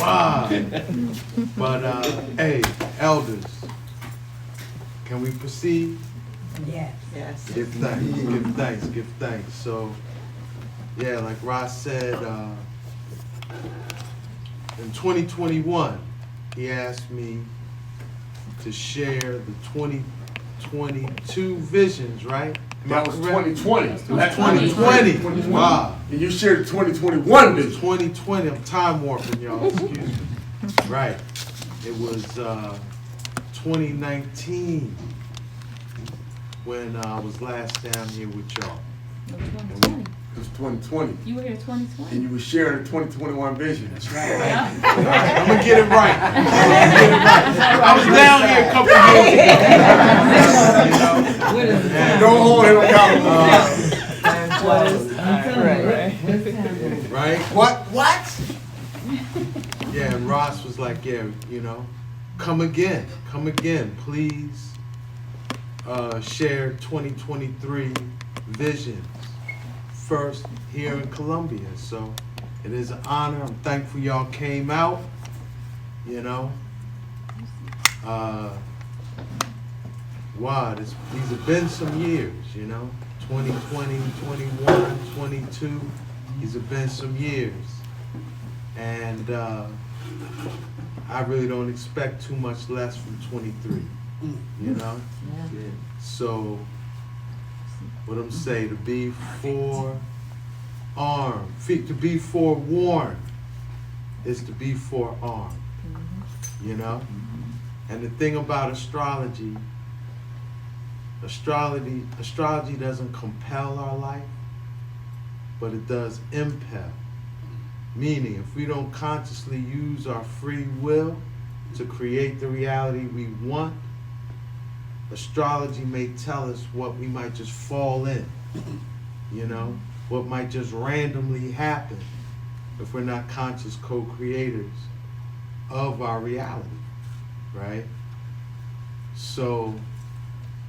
Wow. But, hey, elders, can we proceed? Yes. Yes. Give thanks, give thanks, give thanks. So, yeah, like Ross said, in 2021, he asked me to share the 2022 visions, right? That was 2020. It was 2020. Wow. And you shared the 2021 vision. 2020, I'm time warping, y'all, excuse me. Right. It was 2019 when I was last down here with y'all. No, 2020. It was 2020. You were here 2020. And you were sharing the 2021 vision. That's right. I'm gonna get it right. I was down here a couple years ago. Don't hold him accountable. Right? What? Yeah, and Ross was like, yeah, come again, please share 2023 visions first here in Columbia. So it is an honor. I'm thankful y'all came out, wow, these have been some years, 2020, 21, 22, these have been some years. And I really don't expect too much less from 23, So, what I'm saying, to be forearmed, to be forewarned is to be forearmed, And the thing about astrology doesn't compel our life, but it does impel. Meaning, if we don't consciously use our free will to create the reality we want, astrology may tell us what we might just fall in, what might just randomly happen if we're not conscious co-creators of our reality, right? So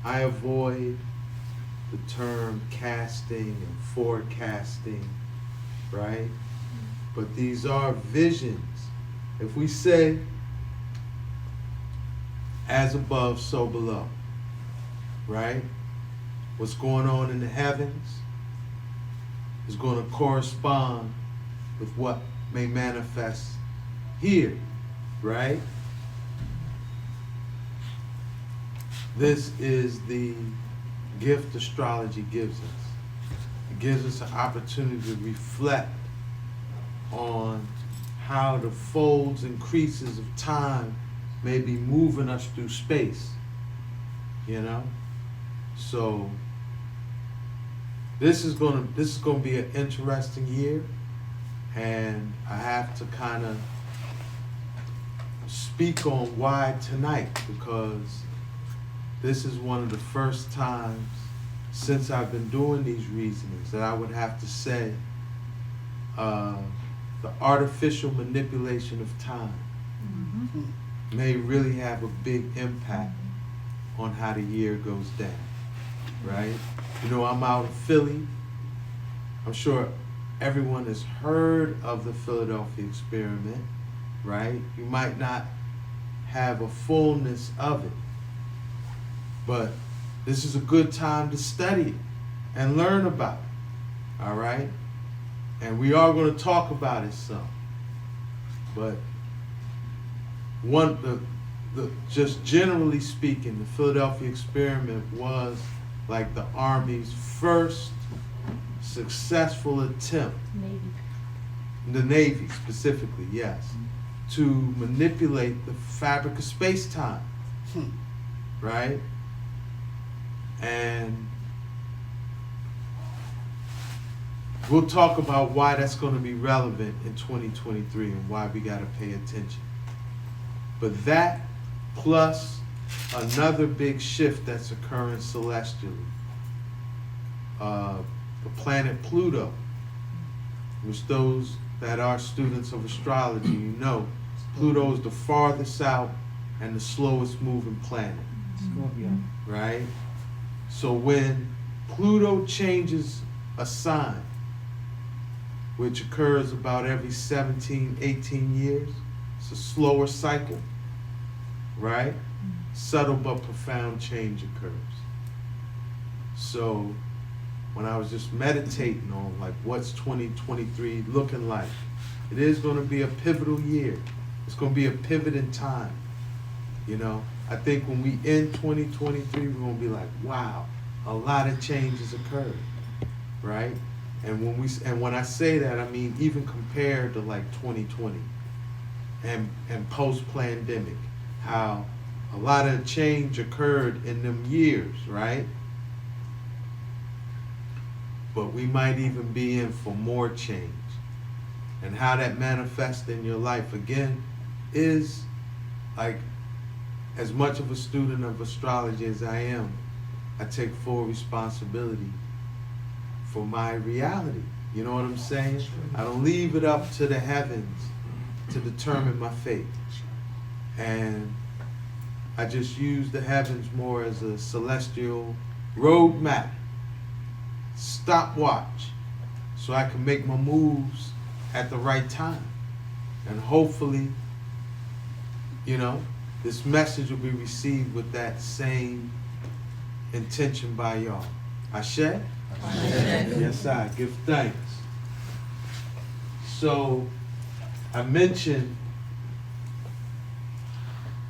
I avoid the term casting and forecasting, right? But these are visions. If we say, as above, so below, right? What's going on in the heavens is going to correspond with what may manifest here, right? This is the gift astrology gives us. It gives us an opportunity to reflect on how the folds and creases of time may be moving us through space, So this is gonna be an interesting year, and I have to kind of speak on why tonight, because this is one of the first times since I've been doing these reasonings that I would have to say the artificial manipulation of time may really have a big impact on how the year goes down, right? I'm out in Philly. I'm sure everyone has heard of the Philadelphia experiment, right? You might not have a fullness of it, but this is a good time to study it and learn about it, all right? And we are going to talk about it some. But just generally speaking, the Philadelphia experiment was like the Army's first successful attempt, the Navy specifically, yes, to manipulate the fabric of space-time, right? And we'll talk about why that's going to be relevant in 2023 and why we got to pay attention. But that plus another big shift that's occurring celestially, the planet Pluto, which those that are students of astrology, Pluto is the farthest out and the slowest moving planet, right? So when Pluto changes a sign, which occurs about every 17, 18 years, It's a slower cycle, right? Subtle but profound change occurs. So when I was just meditating on like what's 2023 looking like, it is going to be a pivotal year. It's going to be a pivot in time. You know, I think when we end 2023, we're going to be like, wow, a lot of changes occurred, right? And when I say that, I mean even compared to like 2020 and post-pandemic, how a lot of change occurred in them years, right? But we might even be in for more change. And how that manifests in your life, again, is like, as much of a student of astrology as I am, I take full responsibility for my reality. You know what I'm saying? I don't leave it up to the heavens to determine my fate. And I just use the heavens more as a celestial roadmap, stopwatch, so I can make my moves at the right time. And hopefully, you know, this message will be received with that same intention by y'all. Ashe? Yes, I give thanks. So, I mentioned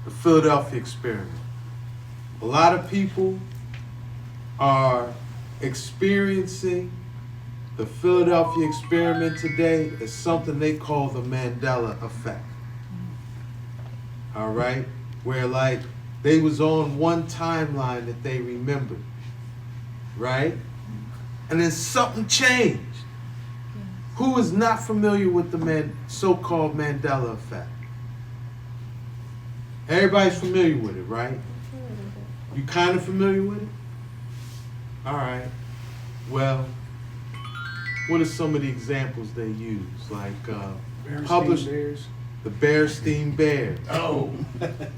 the Philadelphia experiment. A lot of people are experiencing the Philadelphia experiment today as something they call the Mandela effect. All right? Where like they was on one timeline that they remembered, right? And then something changed. Who is not familiar with the so-called Mandela effect? Everybody's familiar with it, right? You kind of familiar with it? All right. Well, what are some of the examples they use? Like published the Berenstein Bears. Oh,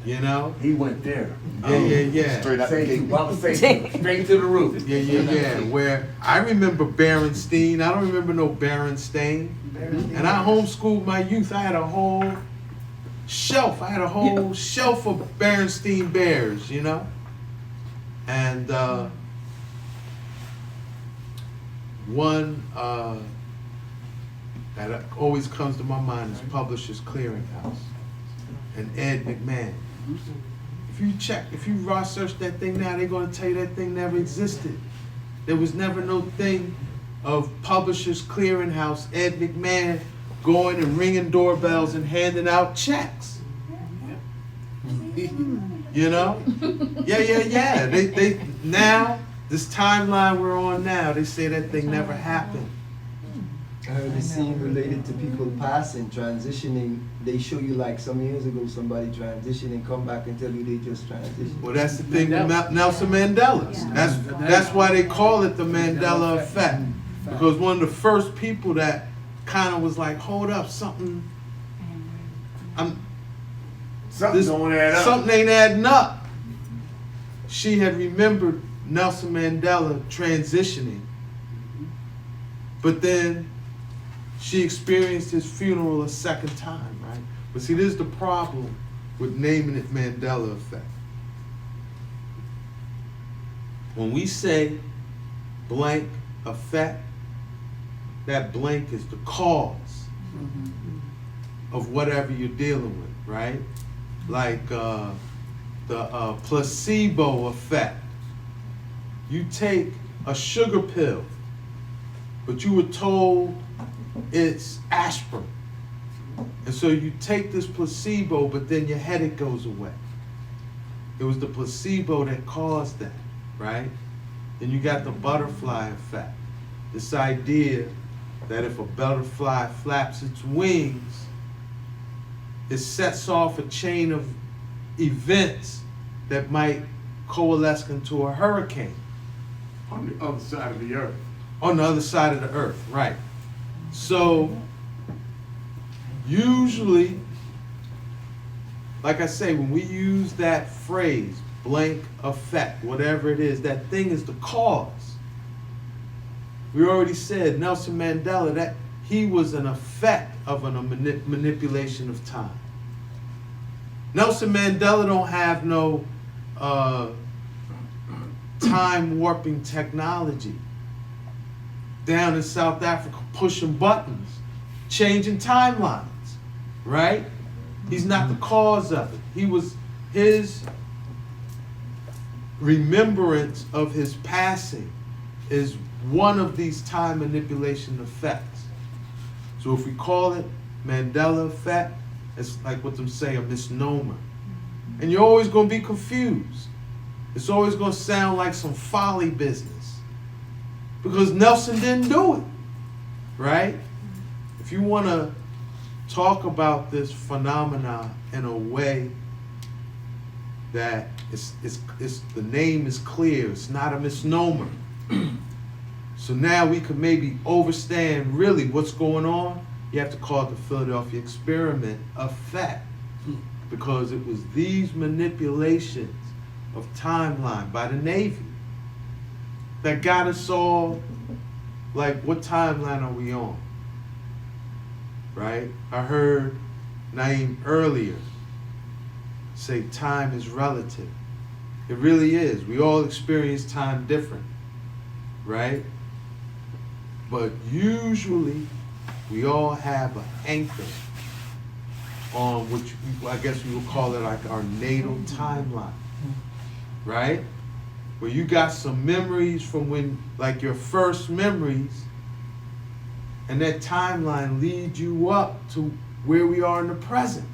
You know? he went there. Yeah. Straight out the Say, gate. Baba say, straight to the roof. Yeah. Where I remember Berenstein. I don't remember no Berenstain. And I homeschooled my youth. I had a whole shelf. I had a whole shelf of Berenstein Bears, you know? And one that always comes to my mind is Publishers Clearinghouse and Ed McMahon. If you raw search that thing now, they're going to tell you that thing never existed. There was never no thing of Publishers Clearinghouse, Ed McMahon going and ringing doorbells and handing out checks. You know? Yeah. They now, this timeline we're on now, they say that thing never happened. I heard the scene related to people passing, transitioning. They show you like some years ago somebody transitioning, come back and tell you they just transitioned. Well, that's the thing with Nelson Mandela. That's why they call it the Mandela effect. Because one of the first people that kind of was like, hold up, something Don't add up. something ain't adding up. She had remembered Nelson Mandela transitioning, but then she experienced his funeral a second time, right? But see, this is the problem with naming it Mandela effect. When we say blank effect, that blank is the cause of whatever you're dealing with, right? Like the placebo effect. You take a sugar pill, but you were told it's aspirin. And so you take this placebo, but then your headache goes away. It was the placebo that caused that, right? Then you got the butterfly effect. This idea that if a butterfly flaps its wings, it sets off a chain of events that might coalesce into a hurricane. On the other side of the earth. On the other side of the earth, right. So, usually, like I say, when we use that phrase, blank effect, whatever it is, that thing is the cause. We already said Nelson Mandela, that he was an effect of a manipulation of time. Nelson Mandela don't have no time warping technology down in South Africa pushing buttons, changing timelines, right? He's not the cause of it. He was his remembrance of his passing is one of these time manipulation effects. So if we call it Mandela effect, it's like what them say, a misnomer. And you're always going to be confused. It's always going to sound like some folly business. Because Nelson didn't do it, right? If you want to talk about this phenomena in a way that it's the name is clear, it's not a misnomer. So now we could maybe understand really what's going on. You have to call it the Philadelphia experiment effect, because it was these manipulations of timeline by the Navy that got us all like, what timeline are we on? Right? I heard Naeem earlier say time is relative. It really is. We all experience time different, right? But usually we all have an anchor on which I guess we would call it like our natal timeline, right? Where you got some memories from when, like your first memories, and that timeline leads you up to where we are in the present,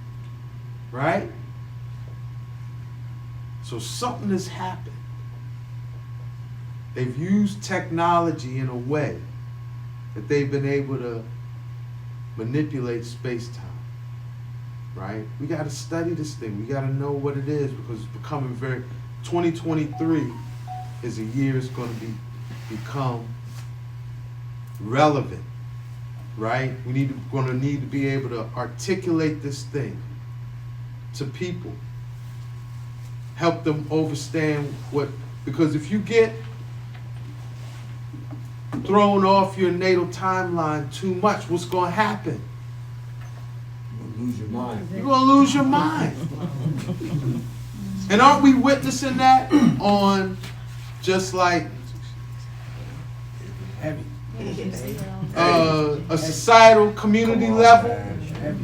right? So something has happened. They've used technology in a way that they've been able to manipulate space-time, right? We got to study this thing. We got to know what it is, because it's becoming 2023 is a year it's going to become relevant, right? Going to need to be able to articulate this thing to people, help them understand because if you get thrown off your natal timeline too much, what's going to happen? You're gonna lose your mind. You're going to lose your mind. And aren't we witnessing that on just like Heavy. a societal community level?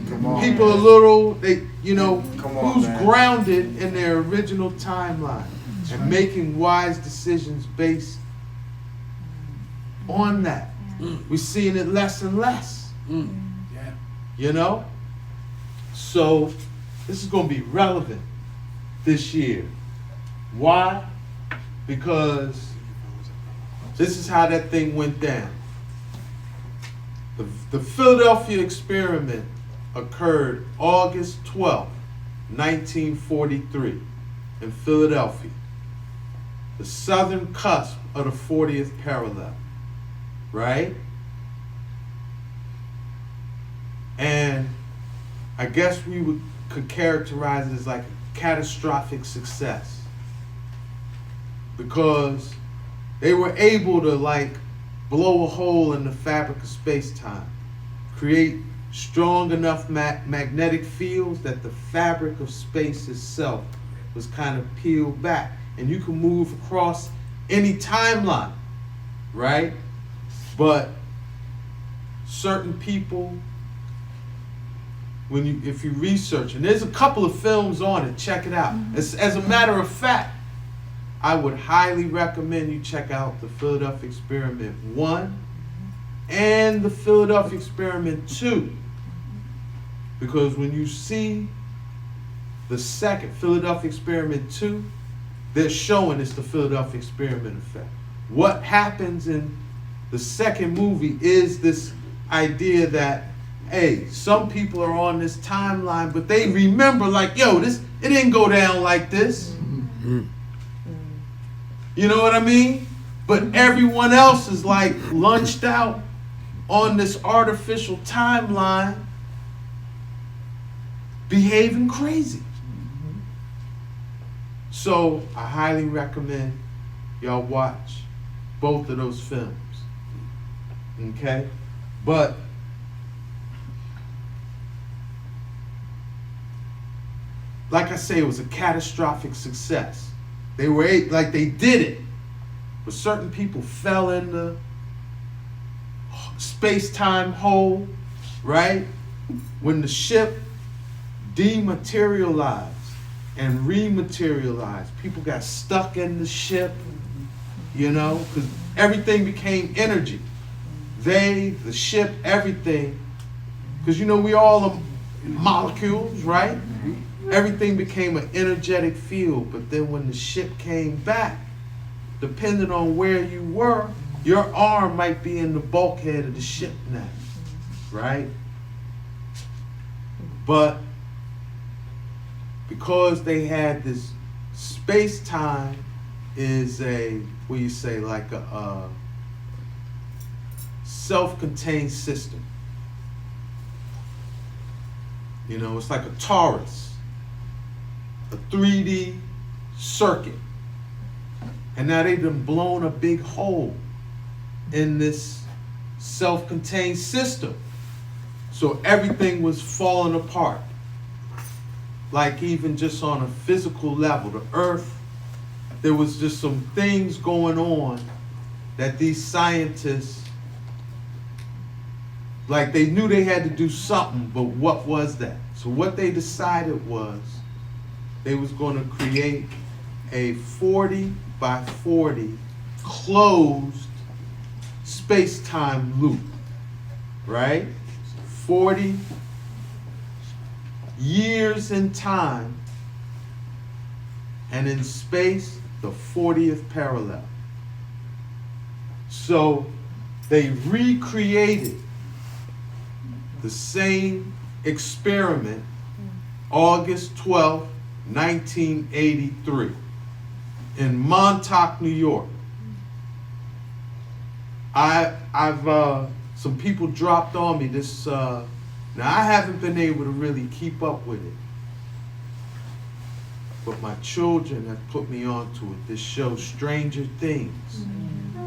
Come on. People a little, Come on, who's man. grounded in their original timeline and making wise decisions based on that. We're seeing it less and less, Yeah. So this is going to be relevant this year. Why? Because this is how that thing went down. The Philadelphia experiment occurred August 12th, 1943 in Philadelphia, the southern cusp of the 40th parallel, right? And I guess we could characterize it as like a catastrophic success, because they were able to like blow a hole in the fabric of space-time, create strong enough magnetic fields that the fabric of space itself was kind of peeled back, and you can move across any timeline, right? But certain people, if you research, and there's a couple of films on it, check it out. As a matter of fact, I would highly recommend you check out the Philadelphia Experiment 1 and the Philadelphia Experiment 2. Because when you see the second Philadelphia Experiment 2, they're showing it's the Philadelphia Experiment effect. What happens in the second movie is this idea that, hey, some people are on this timeline, but they remember like, yo, it didn't go down like this. You know what I mean? But everyone else is like lunched out on this artificial timeline, behaving crazy. So I highly recommend y'all watch both of those films. Okay? But like I say, it was a catastrophic success. They were like they did it, but certain people fell in the space-time hole, right? When the ship dematerialized and rematerialized, people got stuck in the ship, you know, because everything became energy. They, the ship, everything, because you know we all are molecules, right? Everything became an energetic field, but then when the ship came back, depending on where you were, your arm might be in the bulkhead of the ship now, right? But because they had this space-time is a, what do you say, like a self-contained system. You know, it's like a torus, a 3D circuit. And now they've been blown a big hole in this self-contained system. So everything was falling apart. Like even just on a physical level, the earth, there was just some things going on that these scientists, like they knew they had to do something, but what was that? So what they decided was they was going to create a 40 by 40 closed space-time loop, right? 40 years in time, and in space, the 40th parallel. So they recreated the same experiment August 12th, 1983 in Montauk, New York. I've some people dropped on me this, now I haven't been able to really keep up with it, but my children have put me onto it. This show, Stranger Things.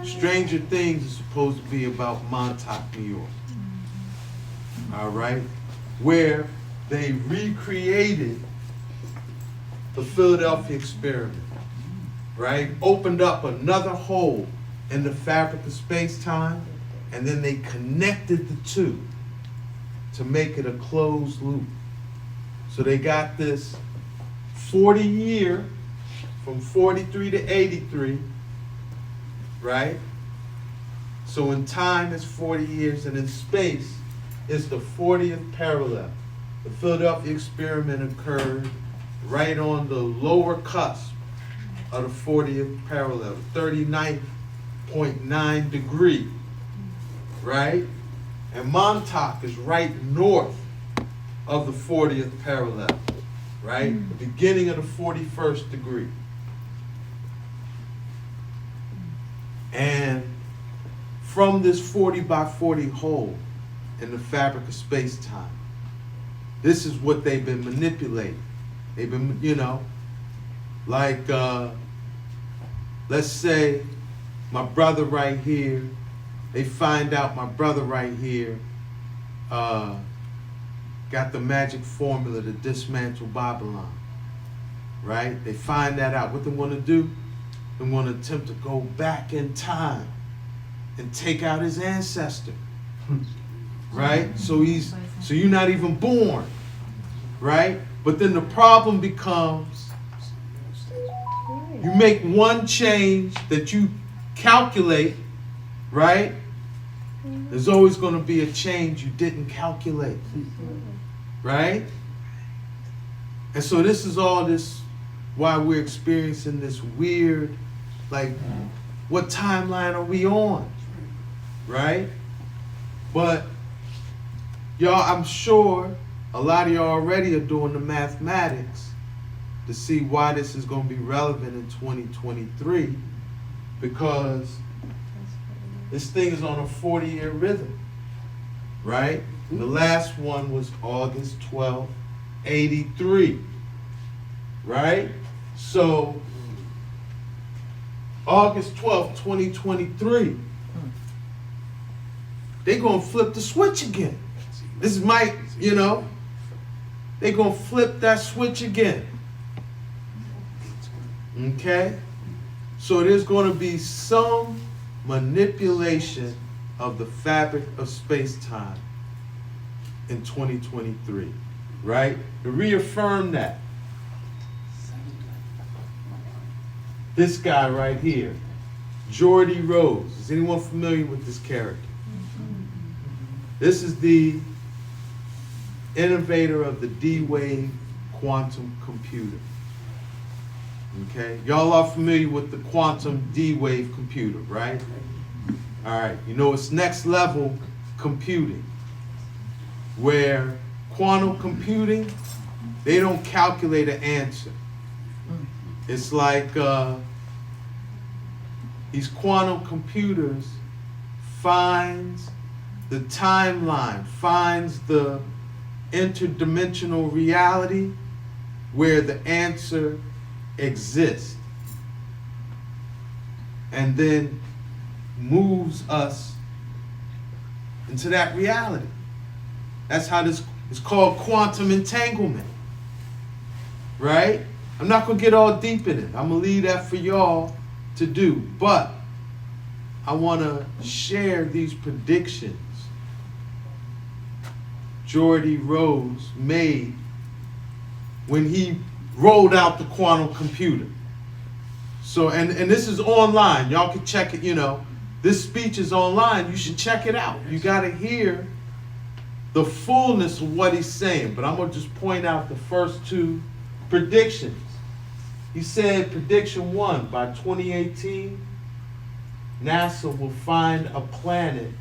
Stranger Things is supposed to be about Montauk, New York. All right? Where they recreated the Philadelphia experiment, right? Opened up another hole in the fabric of space-time, and then they connected the two to make it a closed loop. So they got this 40-year, from 43 to 83, right? So in time it's 40 years, and in space it's the 40th parallel. The Philadelphia experiment occurred right on the lower cusp of the 40th parallel, 39.9 degree, right? And Montauk is right north of the 40th parallel, right? The beginning of the 41st degree. And from this 40 by 40 hole in the fabric of space-time, this is what they've been manipulating. They've been, you know, like, let's say my brother right here, they find out my brother right here got the magic formula to dismantle Babylon, right? They find that out. What they want to do, they want to attempt to go back in time and take out his ancestor, right? So you're not even born, right? But then the problem becomes, you make one change that you calculate, right? There's always going to be a change you didn't calculate, right? And so this is all this, why we're experiencing this weird, like, what timeline are we on, right? But y'all, I'm sure a lot of y'all already are doing the mathematics to see why this is going to be relevant in 2023, because this thing is on a 40-year rhythm, right? And the last one was August 12th, 83, right? So August 12th, 2023, they're going to flip the switch again. This might, you know, they're going to flip that switch again. Okay? So there's going to be some manipulation of the fabric of space-time in 2023, right? To reaffirm that, this guy right here, Geordie Rose. Is anyone familiar with this character? This is the innovator of the D-Wave quantum computer. Okay, y'all are familiar with the quantum D-Wave computer, right? All right, you know it's next level computing, where quantum computing, they don't calculate an answer. It's like these quantum computers finds the timeline, finds the interdimensional reality where the answer exists, and then moves us into that reality. That's how this is called quantum entanglement, right? I'm not gonna get all deep in it. I'm gonna leave that for y'all to do, but I wanna share these predictions Geordie Rose made when he rolled out the quantum computer. So, and this is online. Y'all can check it, you know. This speech is online. You should check it out. You got to hear the fullness of what he's saying. But I'm going to just point out the first two predictions. He said, prediction 1, by 2018, NASA will find a planet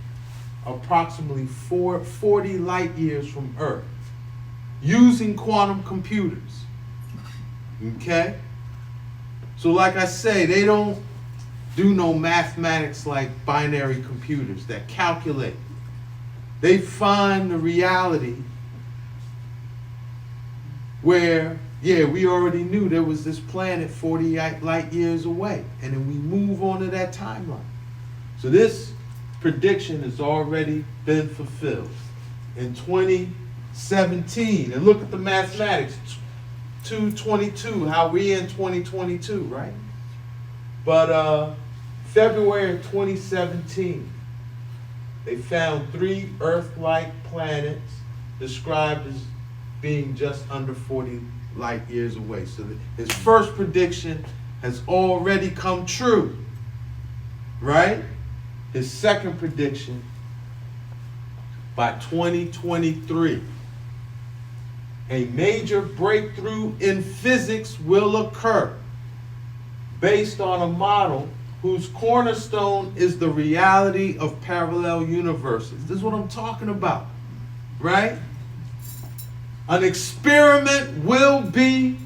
approximately 40 light years from Earth using quantum computers. Okay? So like I say, they don't do no mathematics like binary computers that calculate. They find the reality where, yeah, we already knew there was this planet 40 light years away, and then we move on to that timeline. So this prediction has already been fulfilled. In 2017, and look at the mathematics, 222, how we in 2022, right? But February of 2017, they found 3 Earth-like planets described as being just under 40 light years away. So his first prediction has already come true, right? His second prediction, by 2023, a major breakthrough in physics will occur based on a model whose cornerstone is the reality of parallel universes. This is what I'm talking about, right? An experiment will be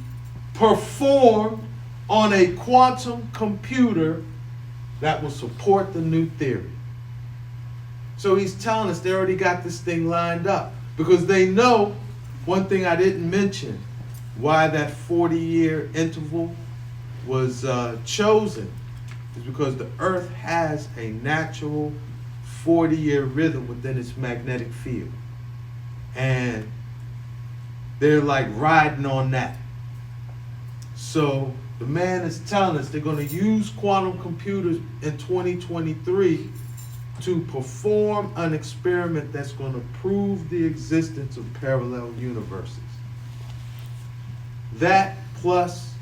performed on a quantum computer that will support the new theory. So he's telling us they already got this thing lined up because they know one thing I didn't mention, why that 40-year interval was chosen is because the Earth has a natural 40-year rhythm within its magnetic field. And they're like riding on that. So the man is telling us they're going to use quantum computers in 2023 to perform an experiment that's going to prove the existence of parallel universes. That plus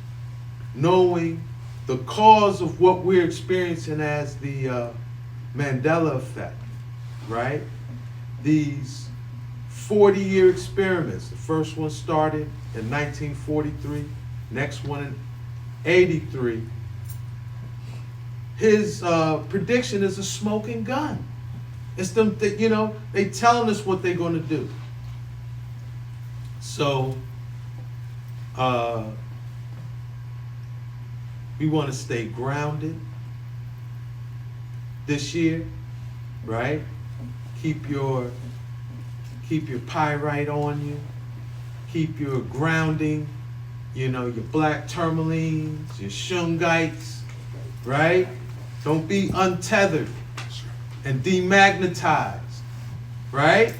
knowing the cause of what we're experiencing as the Mandela effect, right? These 40-year experiments. The first one started in 1943, next one in 83. His prediction is a smoking gun. It's them, you know, they telling us what they're going to do. So we want to stay grounded this year, right? Keep your pyrite on you. Keep your grounding, you know, your black tourmalines, your shungites, right? Don't be untethered and demagnetized, right?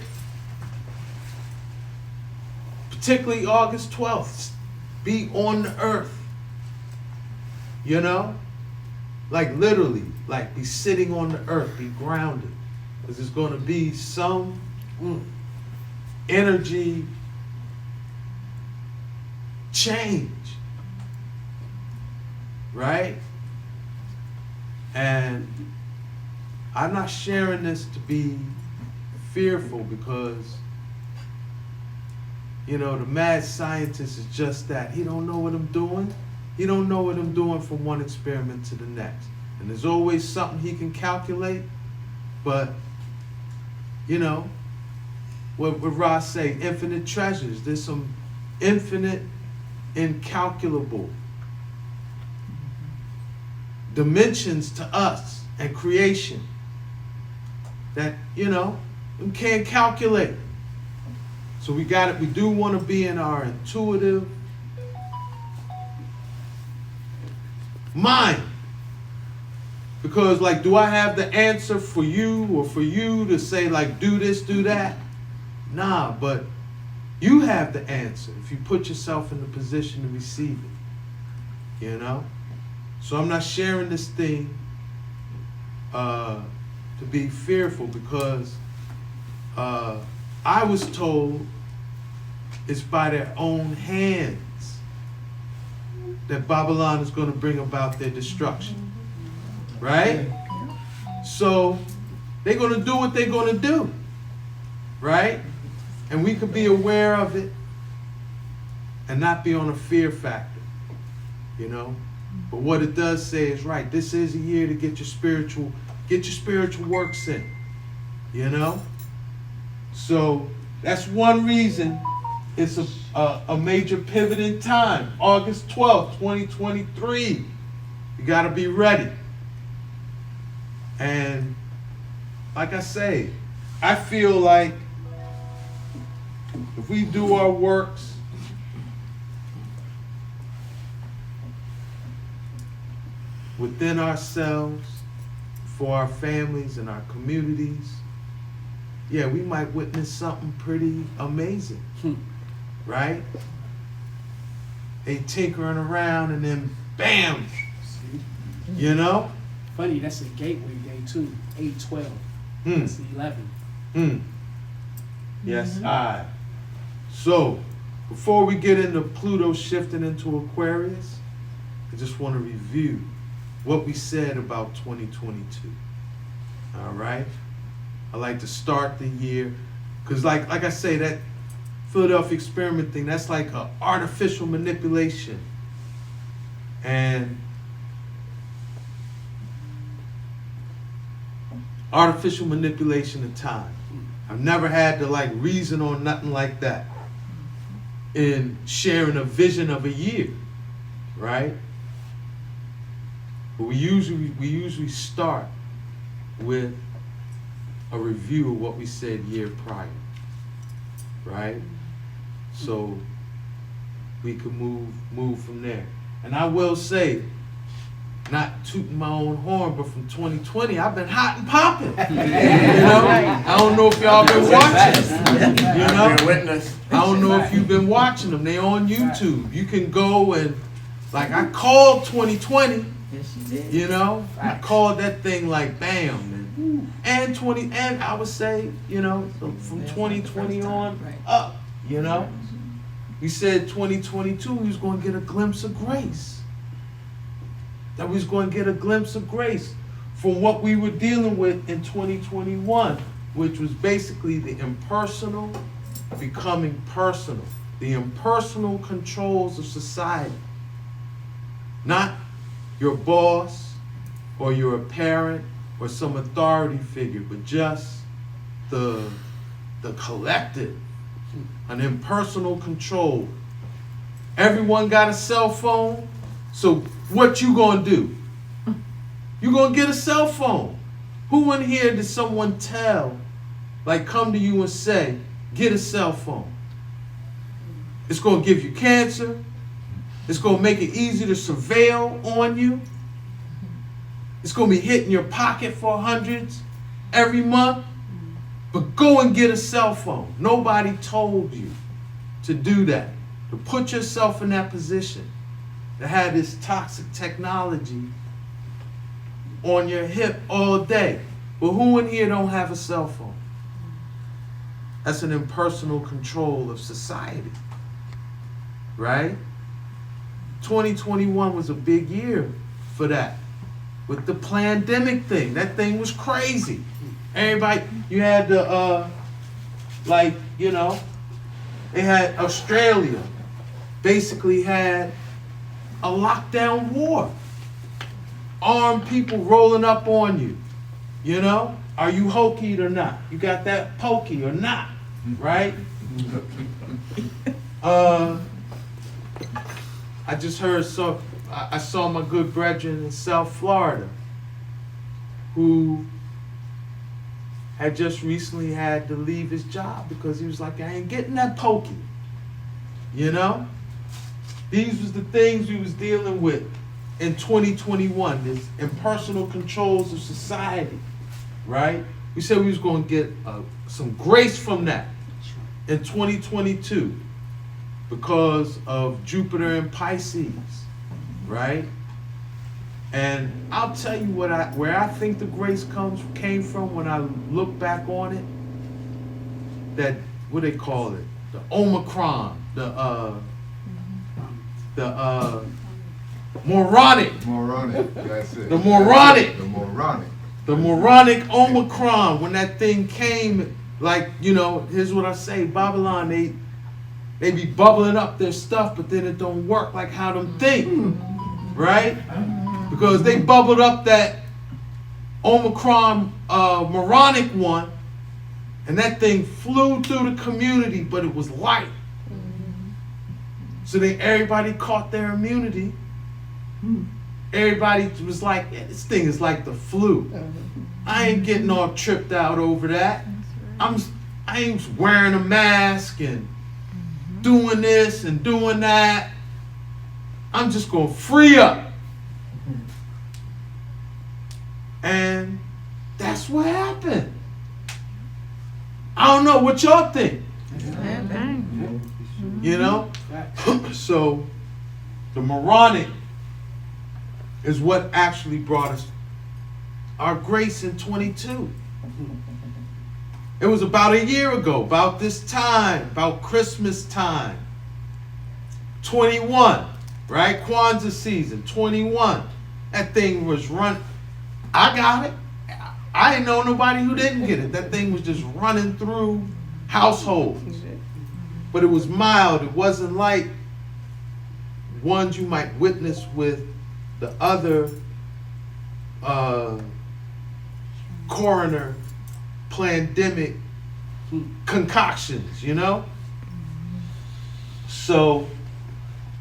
particularly August 12th, be on the earth. You know? Like literally, like be sitting on the earth, be grounded. Because there's going to be some energy change. Right? And I'm not sharing this to be fearful because, you know, the mad scientist is just that. He don't know what I'm doing. He don't know what I'm doing from one experiment to the next. And there's always something he can calculate, but, you know, what Ross say, infinite treasures. There's some infinite, incalculable dimensions to us and creation that, you know, we can't calculate. So we do want to be in our intuitive mind. Because like, do I have the answer for you or for you to say like, do this, do that? Nah, but you have the answer if you put yourself in the position to receive it, you know? So I'm not sharing this thing to be fearful because I was told it's by their own hands that Babylon is going to bring about their destruction. Right? So they're going to do what they're going to do. Right? And we could be aware of it and not be on a fear factor. You know? But what it does say is right. This is a year to get your spiritual works in. You know? So that's one reason it's a major pivoting time. August 12th, 2023. You got to be ready. And like I say, I feel like if we do our works within ourselves, for our families and our communities, yeah, we might witness something pretty amazing, right? They tinkering around and then bam, you know? Funny, that's a gateway day too, 8/12. Mm. That's the 11. Yes, I. So, before we get into Pluto shifting into Aquarius, I just want to review what we said about 2022. All right? I like to start the year, because like I say, that Philadelphia experiment thing, that's like an artificial manipulation. And artificial manipulation of time. I've never had to like reason on nothing like that in sharing a vision of a year, right? But we usually start with a review of what we said year prior, right? So we can move from there. And I will say, not tooting my own horn, but from 2020, I've been hot and popping. You know, I don't know if y'all been watching. You know, Witness. I don't know if you've been watching them. They on YouTube. You can go and like I called 2020. Yes, you did. You know, I called that thing like bam, and I would say, you know, from 2020 on up. You know, we said 2022 we was going to get a glimpse of grace. That we was going to get a glimpse of grace from what we were dealing with in 2021, which was basically the impersonal becoming personal, the impersonal controls of society. Not your boss or you're a parent or some authority figure, but just the collective, an impersonal control. Everyone got a cell phone, so what you gonna do? You gonna get a cell phone. Who in here did someone tell, like come to you and say, get a cell phone? It's gonna give you cancer. It's gonna make it easy to surveil on you. It's gonna be hitting your pocket for hundreds every month. But go and get a cell phone. Nobody told you to do that, to put yourself in that position, to have this toxic technology on your hip all day. But who in here don't have a cell phone? That's an impersonal control of society, right? 2021 was a big year for that. With the pandemic thing, that thing was crazy. Everybody, you had the, like, you know, they had Australia basically had a lockdown war. Armed people rolling up on you, you know? Are you hokied or not? You got that pokey or not, right? I just heard, so I saw my good brethren in South Florida who had just recently had to leave his job because he was like, I ain't getting that pokey, you know? These was the things we was dealing with in 2021, this impersonal controls of society, right? We said we was going to get some grace from that in 2022 because of Jupiter and Pisces, right? And I'll tell you where I think the grace came from when I look back on it. That, what they call it, the Omicron, the moronic. Moronic, that's it. The moronic. The moronic. The moronic Omicron, when that thing came, like, you know, here's what I say, Babylon, they be bubbling up their stuff, but then it don't work like how them think, right? Because they bubbled up that Omicron moronic one, and that thing flew through the community, but it was light. So then everybody caught their immunity. Everybody was like, yeah, this thing is like the flu. I ain't getting all tripped out over that. I ain't wearing a mask and doing this and doing that. I'm just gonna free up. And that's what happened. I don't know what y'all think. You know? So the moronic is what actually brought us our grace in 22. It was about a year ago, about this time, about Christmas time. 21, right? Kwanzaa season, 21. That thing was run. I got it. I didn't know nobody who didn't get it. That thing was just running through households. But it was mild. It wasn't like ones you might witness with the other coroner pandemic concoctions, you know? So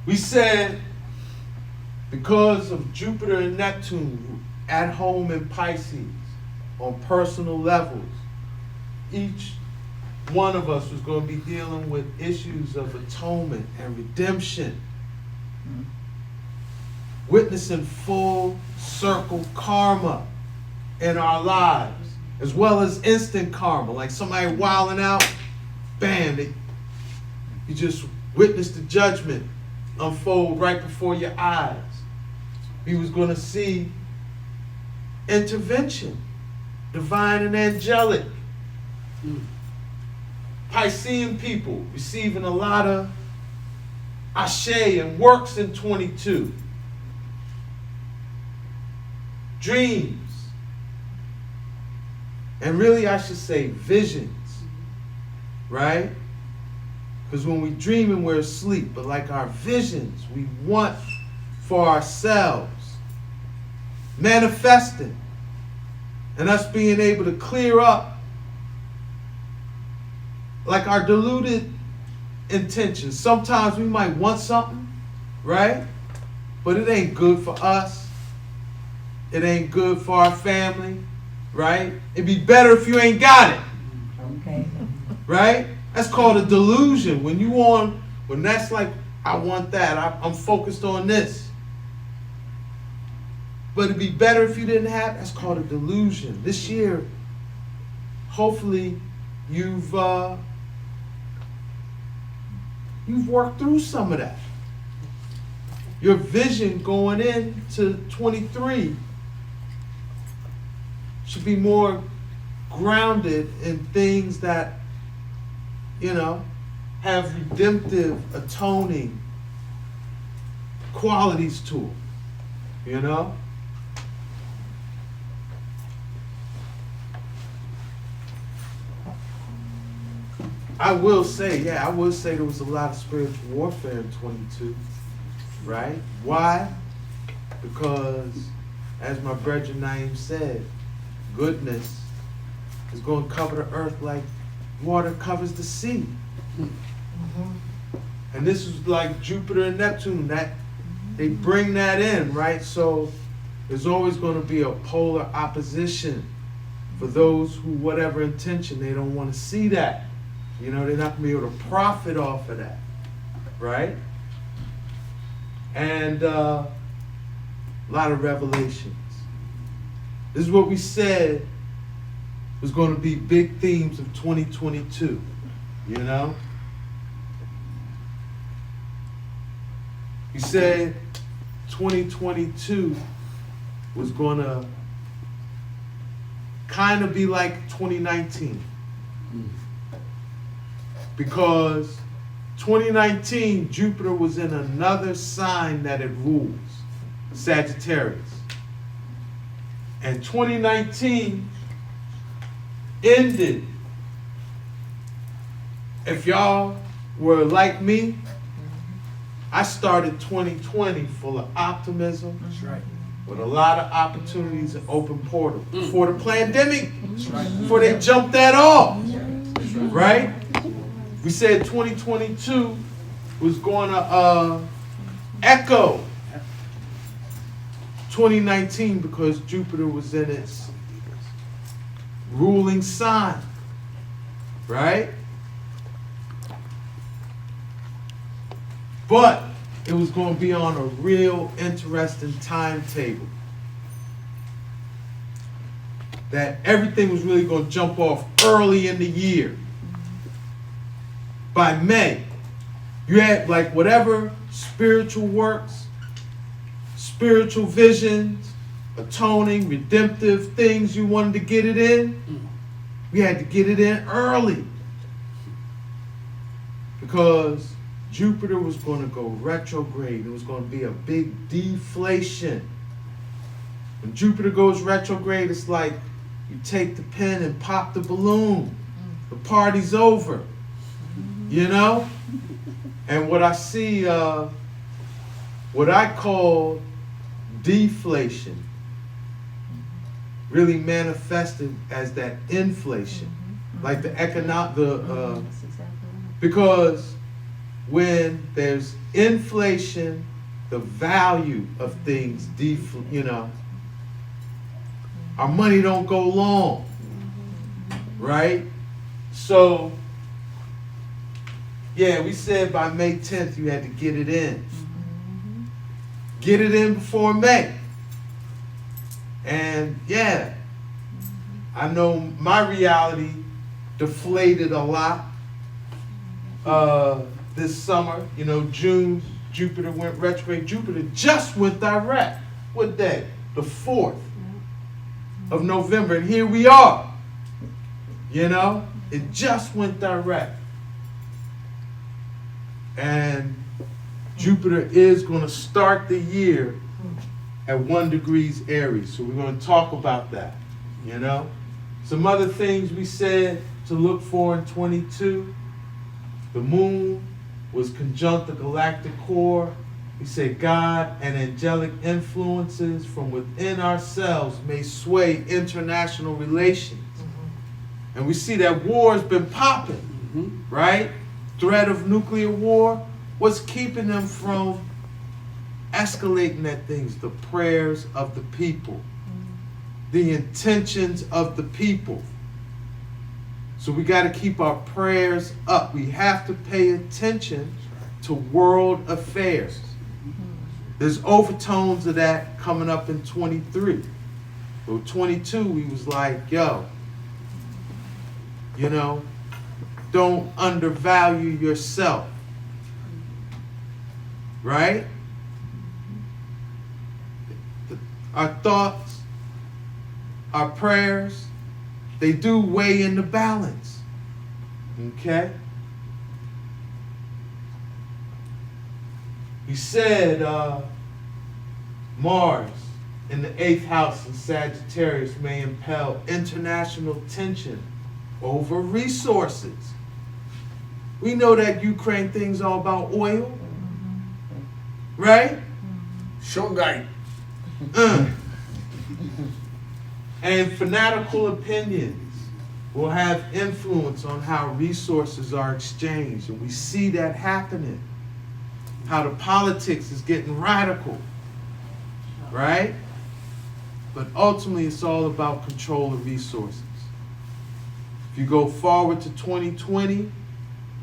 we said because of Jupiter and Neptune at home in Pisces on personal levels, each one of us was going to be dealing with issues of atonement and redemption, witnessing full circle karma in our lives, as well as instant karma, like somebody wilding out, bam, you just witnessed the judgment unfold right before your eyes. We was going to see intervention, divine and angelic. Piscean people receiving a lot of ashe and works in 22. Dreams. And really I should say visions. Right? Because when we dreaming, we're asleep. But like our visions, we want for ourselves. Manifesting. And us being able to clear up like our deluded intentions. Sometimes we might want something, right? But it ain't good for us. It ain't good for our family, right? It'd be better if you ain't got it. Okay. Right? That's called a delusion. When that's like, I want that. I'm focused on this. But it'd be better if you didn't have it. That's called a delusion. This year, hopefully, you've you've worked through some of that. Your vision going into 23 should be more grounded in things that, you know, have redemptive, atoning qualities to them, you know? I will say there was a lot of spiritual warfare in 22, right? Why? Because, as my brother Naeem said, goodness is going to cover the earth like water covers the sea. And this is like Jupiter and Neptune, that they bring that in, right? So there's always going to be a polar opposition for those who, whatever intention, they don't want to see that. You know, they're not going to be able to profit off of that, right? And a lot of revelations. This is what we said was going to be big themes of 2022, you know? We said 2022 was going to kind of be like 2019. Because 2019, Jupiter was in another sign that it rules, Sagittarius. And 2019 ended. If y'all were like me, I started 2020 full of optimism, That's right. with a lot of opportunities and open portals. Before the pandemic, That's right. before they jumped that off, right? We said 2022 was going to echo 2019 because Jupiter was in its ruling sign, right? But it was going to be on a real interesting timetable. That everything was really going to jump off early in the year. By May, you had like whatever spiritual works, spiritual visions, atoning, redemptive things you wanted to get it in, we had to get it in early. Because Jupiter was going to go retrograde. It was going to be a big deflation. When Jupiter goes retrograde, it's like you take the pen and pop the balloon. The party's over. You know? And what I see, what I call deflation, really manifested as that inflation. Like the because when there's inflation, the value of things, you know, our money don't go long, right? So, yeah, we said by May 10th you had to get it in. Get it in before May. And yeah, I know my reality deflated a lot this summer. You know, June, Jupiter went retrograde. Jupiter just went direct. What day? The 4th of November. And here we are. You know, it just went direct. And Jupiter is going to start the year at 1 degrees Aries. So we're going to talk about that, you know. Some other things we said to look for in 22. The moon was conjunct the galactic core. We said God and angelic influences from within ourselves may sway international relations. And we see that war has been popping, right? Threat of nuclear war. What's keeping them from escalating at things? The prayers of the people, the intentions of the people. So we got to keep our prayers up. We have to pay attention to world affairs. There's overtones of that coming up in 23. But 22, we was like, yo, you know, don't undervalue yourself. right? Our thoughts, our prayers, they do weigh in the balance. Okay? He said Mars in the 8th house in Sagittarius may impel international tension over resources. We know that Ukraine thing's all about oil, right? Shungite. And fanatical opinions will have influence on how resources are exchanged. And we see that happening. How the politics is getting radical, right? But ultimately, it's all about control of resources. If you go forward to 2020,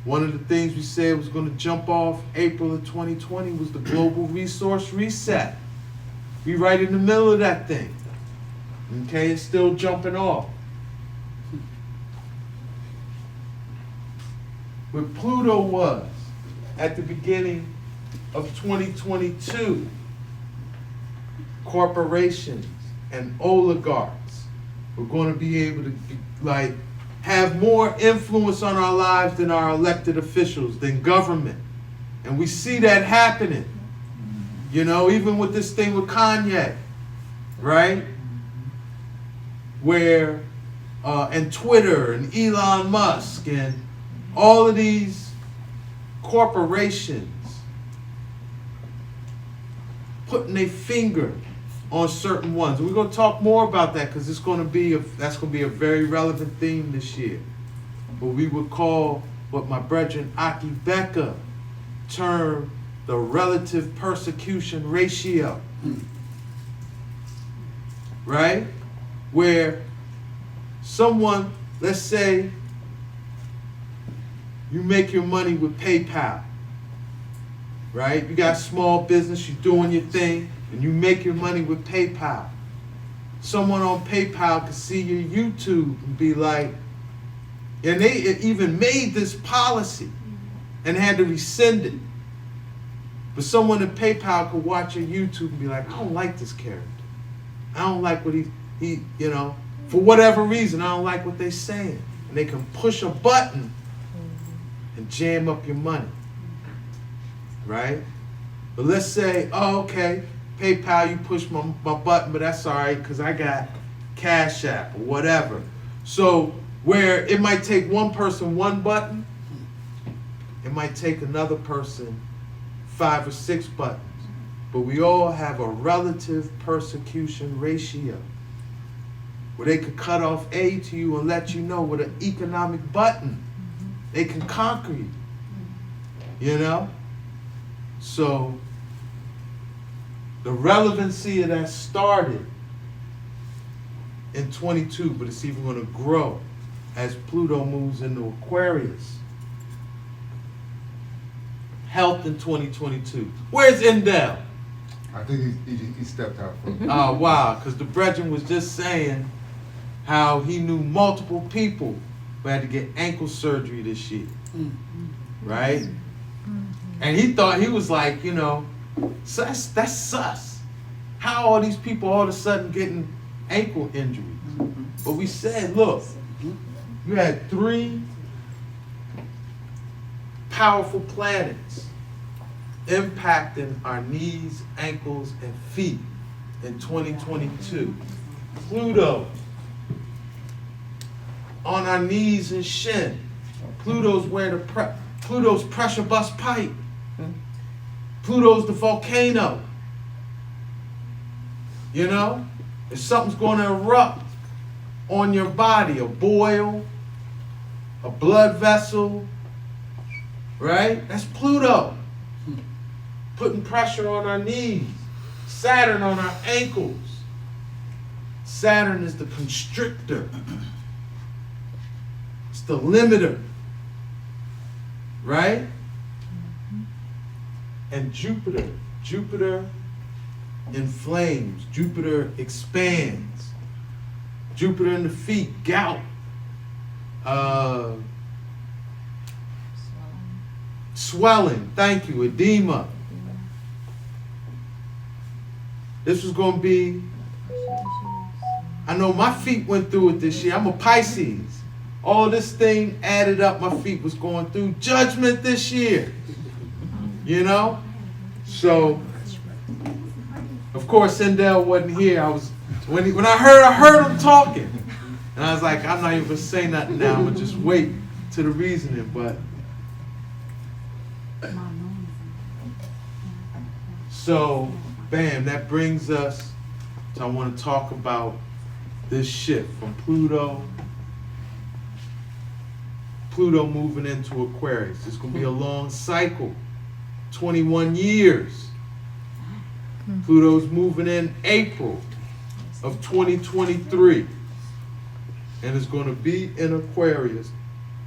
one of the things we said was going to jump off April of 2020 was the global resource reset. We right in the middle of that thing. Okay, it's still jumping off. Where Pluto was at the beginning of 2022, corporations and oligarchs were going to be able to have more influence on our lives than our elected officials, than government. And we see that happening. You know, even with this thing with Kanye, right? Where, and Twitter and Elon Musk and all of these corporations putting their finger on certain ones. We're going to talk more about that because that's going to be a very relevant theme this year. What we would call, what my brethren Aki Becca termed, the relative persecution ratio. Right? Where someone, let's say, you make your money with PayPal. Right? You got a small business, you're doing your thing, and you make your money with PayPal. Someone on PayPal can see your YouTube and be like, and they even made this policy and had to rescind it. But someone at PayPal could watch your YouTube and be like, I don't like this character. I don't like what he you know, for whatever reason, I don't like what they're saying. And they can push a button and jam up your money. Right? But let's say, oh, okay, PayPal, you push my button, but that's all right because I got Cash App or whatever. So where it might take one person one button, it might take another person 5 or 6 buttons. But we all have a relative persecution ratio where they could cut off aid to you and let you know with an economic button they can conquer you. You know? So the relevancy of that started in 22, but it's even going to grow as Pluto moves into Aquarius. Health in 2022. Where's Endel? I think he stepped out from. Oh, wow, because the brethren was just saying how he knew multiple people who had to get ankle surgery this year, right? And he thought, he was like, you know, that's sus. How are these people all of a sudden getting ankle injuries? But we said, look, you had 3 powerful planets impacting our knees, ankles, and feet in 2022. Pluto on our knees and shin. Pluto's where Pluto's pressure bust pipe. Pluto's the volcano. You know? If something's going to erupt on your body, a boil, a blood vessel, right? That's Pluto. Putting pressure on our knees. Saturn on our ankles. Saturn is the constrictor. It's the limiter. Right? And Jupiter inflames. Jupiter expands. Jupiter in the feet, gout. Swelling, thank you, edema. This was going to be, I know my feet went through it this year. I'm a Pisces. All this thing added up, my feet was going through judgment this year. You know? So, of course, Sendell wasn't here. When I heard him talking. And I was like, I'm not even going to say nothing now. I'm going to just wait to the reasoning. But so, bam, that brings us to, I want to talk about this shift from Pluto moving into Aquarius. It's going to be a long cycle, 21 years. Pluto's moving in April of 2023. And it's going to be in Aquarius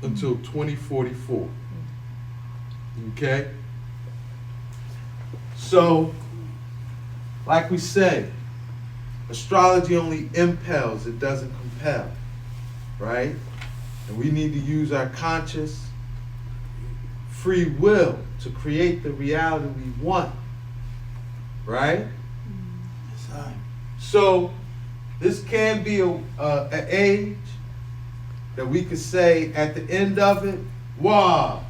until 2044. Okay? So, like we say, astrology only impels, it doesn't compel, right? And we need to use our conscious free will to create the reality we want, right? So, this can be an age that we could say at the end of it, wow,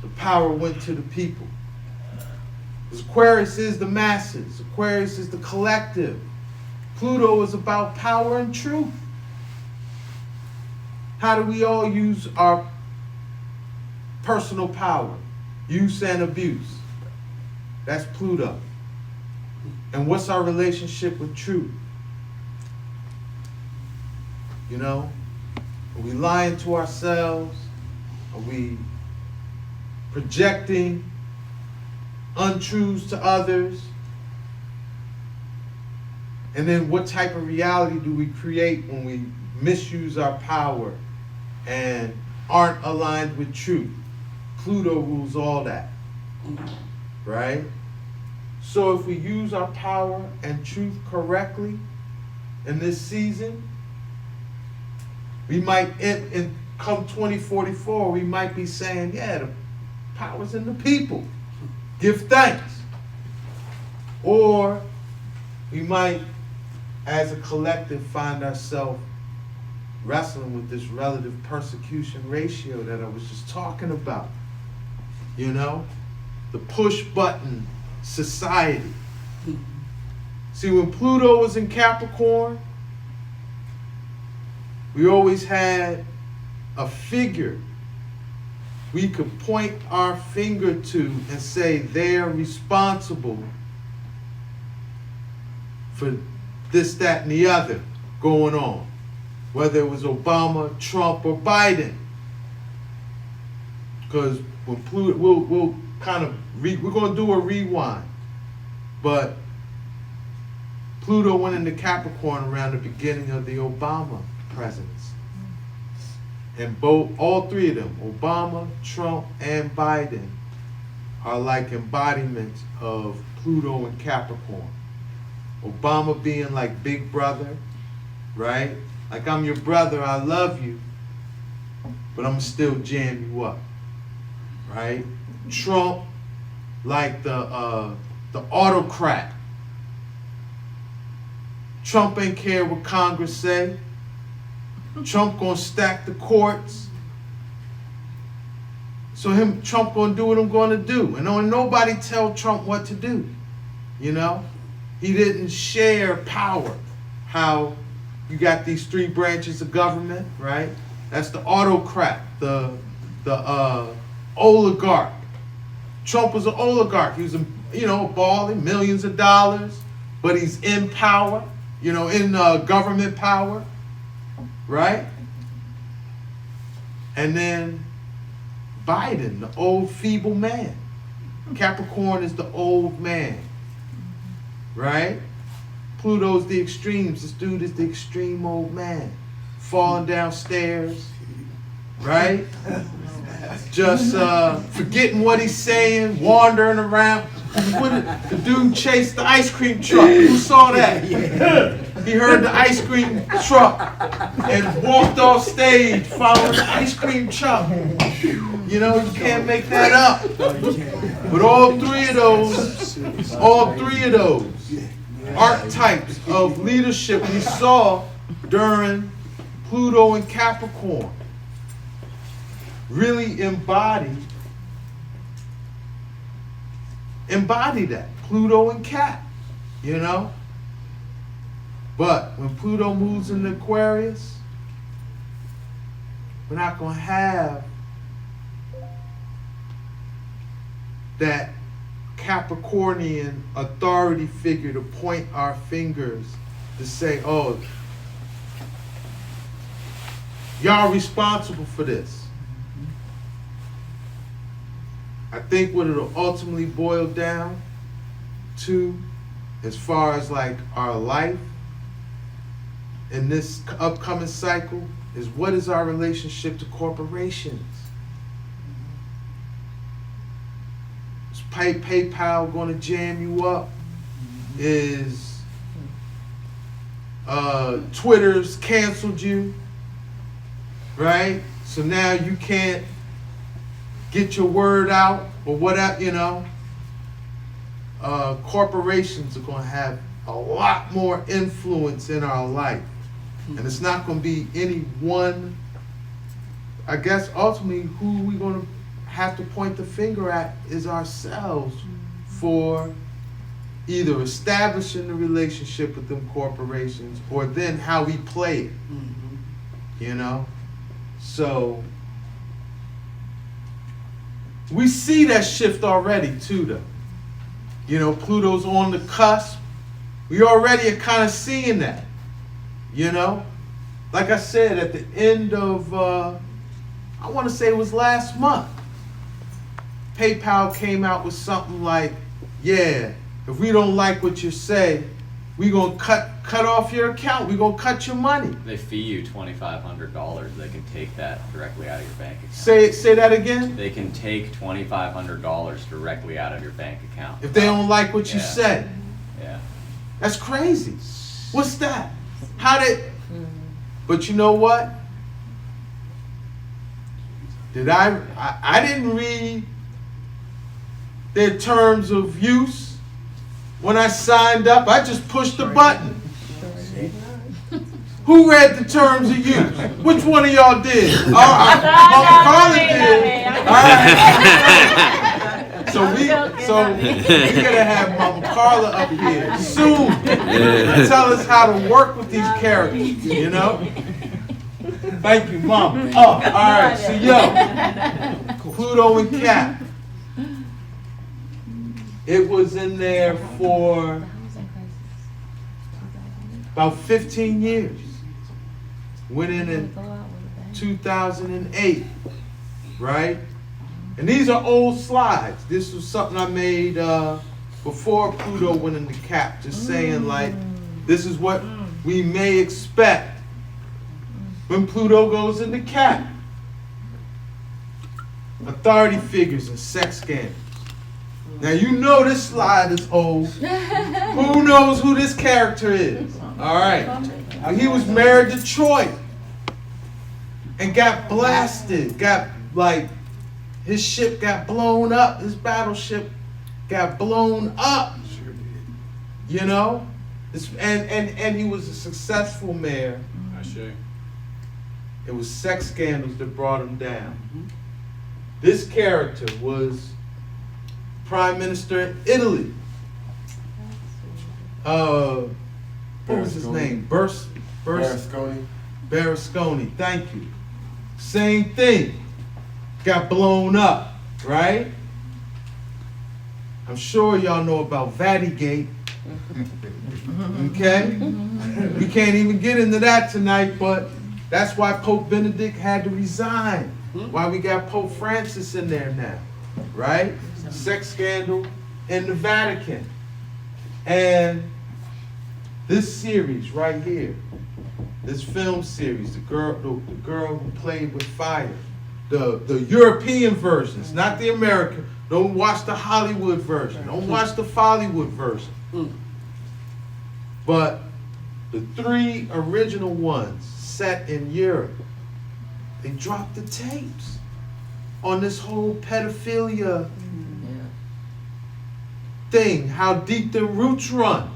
the power went to the people. Because Aquarius is the masses. Aquarius is the collective. Pluto is about power and truth. How do we all use our personal power? Use and abuse. That's Pluto. And what's our relationship with truth? You know? Are we lying to ourselves? Are we projecting untruths to others? And then what type of reality do we create when we misuse our power and aren't aligned with truth? Pluto rules all that, right? So if we use our power and truth correctly in this season, we might, come 2044, we might be saying, yeah, the power's in the people. Give thanks. Or we might, as a collective, find ourselves wrestling with this relative persecution ratio that I was just talking about. You know? The push button society. See, when Pluto was in Capricorn, we always had a figure we could point our finger to and say they're responsible for this, that, and the other going on. Whether it was Obama, Trump, or Biden. Because when Pluto, we'll kind of, we're going to do a rewind. But Pluto went into Capricorn around the beginning of the Obama presidency. And all three of them, Obama, Trump, and Biden, are like embodiments of Pluto and Capricorn. Obama being like big brother, right? Like, I'm your brother, I love you, but I'm still jam you up, right? Trump, like the autocrat. Trump ain't care what Congress say. Trump gonna stack the courts. So Trump gonna do what I'm gonna do. And don't nobody tell Trump what to do. You know? He didn't share power. How you got these three branches of government, right? That's the autocrat, the oligarch. Trump was an oligarch. He was balling millions of dollars, but he's in power, in government power. Right? And then Biden, the old feeble man. Capricorn is the old man. Right? Pluto's the extremes. This dude is the extreme old man. Falling downstairs. Right? Just forgetting what he's saying, wandering around. The dude chased the ice cream truck. Who saw that? He heard the ice cream truck and walked off stage following the ice cream truck. You can't make that up. But all three of those archetypes of leadership we saw during Pluto and Capricorn really embody that. Pluto and Cap, you know? But when Pluto moves into Aquarius, we're not going to have that Capricornian authority figure to point our fingers to say, oh, y'all responsible for this. I think what it'll ultimately boil down to, as far as like our life in this upcoming cycle, is what is our relationship to corporations? Is PayPal going to jam you up? Is Twitter's canceled you? Right? So now you can't get your word out or whatever, you know. Corporations are going to have a lot more influence in our life. And it's not going to be any one. I guess ultimately who we're going to have to point the finger at is ourselves for either establishing the relationship with them corporations or then how we play it, you know? So we see that shift already too, though. You know, Pluto's on the cusp. We already are kind of seeing that, you know? Like I said, at the end of, I want to say it was last month, PayPal came out with something like, yeah, if we don't like what you say, we're going to cut off your account. We're going to cut your money. They fee you $2,500. They can take that directly out of your bank account. Say that again? They can take $2,500 directly out of your bank account. If they don't like what you Yeah. say. Yeah. That's crazy. What's that? How did... But you know what? I didn't read their terms of use when I signed up. I just pushed the button. Who read the terms of use? Which one of y'all did? Mama Carla did. All right. So we're gonna have Mama Carla up here soon to tell us how to work with these characters. You know. Thank you, Mom. Oh, all right. So yo, Pluto and Cap. It was in there for about 15 years. Went in 2008, right? And these are old slides. This was something I made before Pluto went into Cap, just saying like, this is what we may expect when Pluto goes into Cap. Authority figures and sex scandals. Now you know this slide is old. Who knows who this character is? All right. He was married to Troy and got blasted. Got like his ship got blown up. His battleship got blown up. You know, and he was a successful mayor. It was sex scandals that brought him down. This character was Prime Minister in Italy. What was his name? Berlusconi. Berlusconi. Thank you. Same thing. Got blown up, right? I'm sure y'all know about Vatigate. Okay? We can't even get into that tonight, but that's why Pope Benedict had to resign. Why we got Pope Francis in there now, right? Sex scandal in the Vatican. And this series right here, this film series, the girl who played with fire, the European versions, not the American. Don't watch the Hollywood version. Don't watch the Follywood version. But the 3 original ones set in Europe, they dropped the tapes on this whole pedophilia thing, how deep the roots run.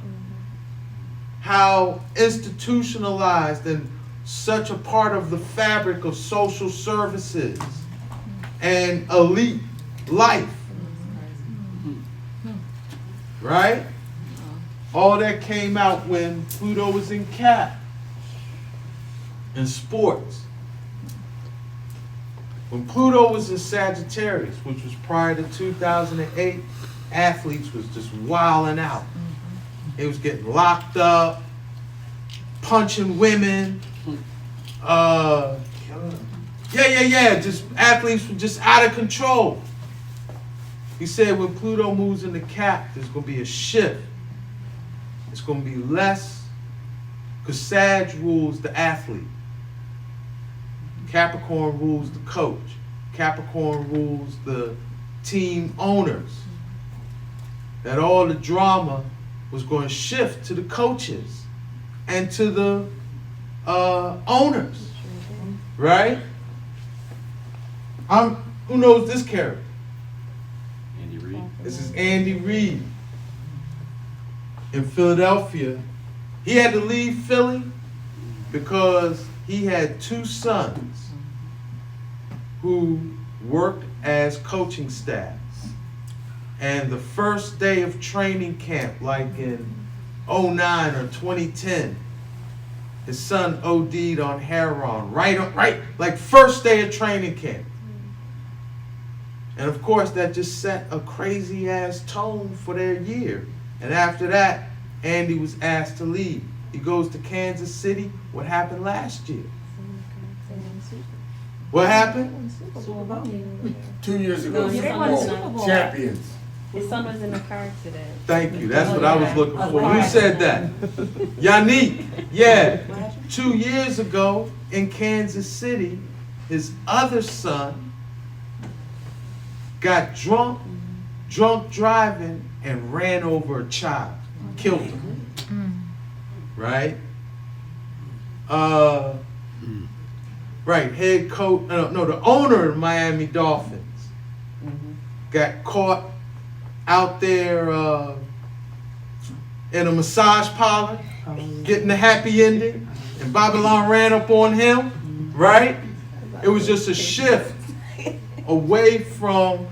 how institutionalized and such a part of the fabric of social services and elite life, right? All that came out when Pluto was in Cap in sports. When Pluto was in Sagittarius, which was prior to 2008, athletes was just wilding out. It was getting locked up, punching women. Just athletes were just out of control. He said when Pluto moves into Cap, there's going to be a shift. It's going to be less, because Sag rules the athlete. Capricorn rules the coach. Capricorn rules the team owners. That all the drama was going to shift to the coaches and to the owners, right? Who knows this character? Andy Reid. This is Andy Reid in Philadelphia. He had to leave Philly because he had two sons who worked as coaching staff. And the first day of training camp, like in 2009 or 2010, his son OD'd on heroin, right, like first day of training camp. And of course, that just set a crazy ass tone for their year. And after that, Andy was asked to leave. He goes to Kansas City. What happened last year? What happened? 2 years ago, No, Super they won the Bowl Super Bowl. champions. His son was in a car accident. Thank you. That's what I was looking for. Who said that? Yannick. Yeah. 2 years ago in Kansas City, his other son got drunk driving, and ran over a child, killed him. Right? Right. Head coach. No, the owner of Miami Dolphins got caught out there in a massage parlor, getting the happy ending, and Babylon ran up on him, right? It was just a shift away from,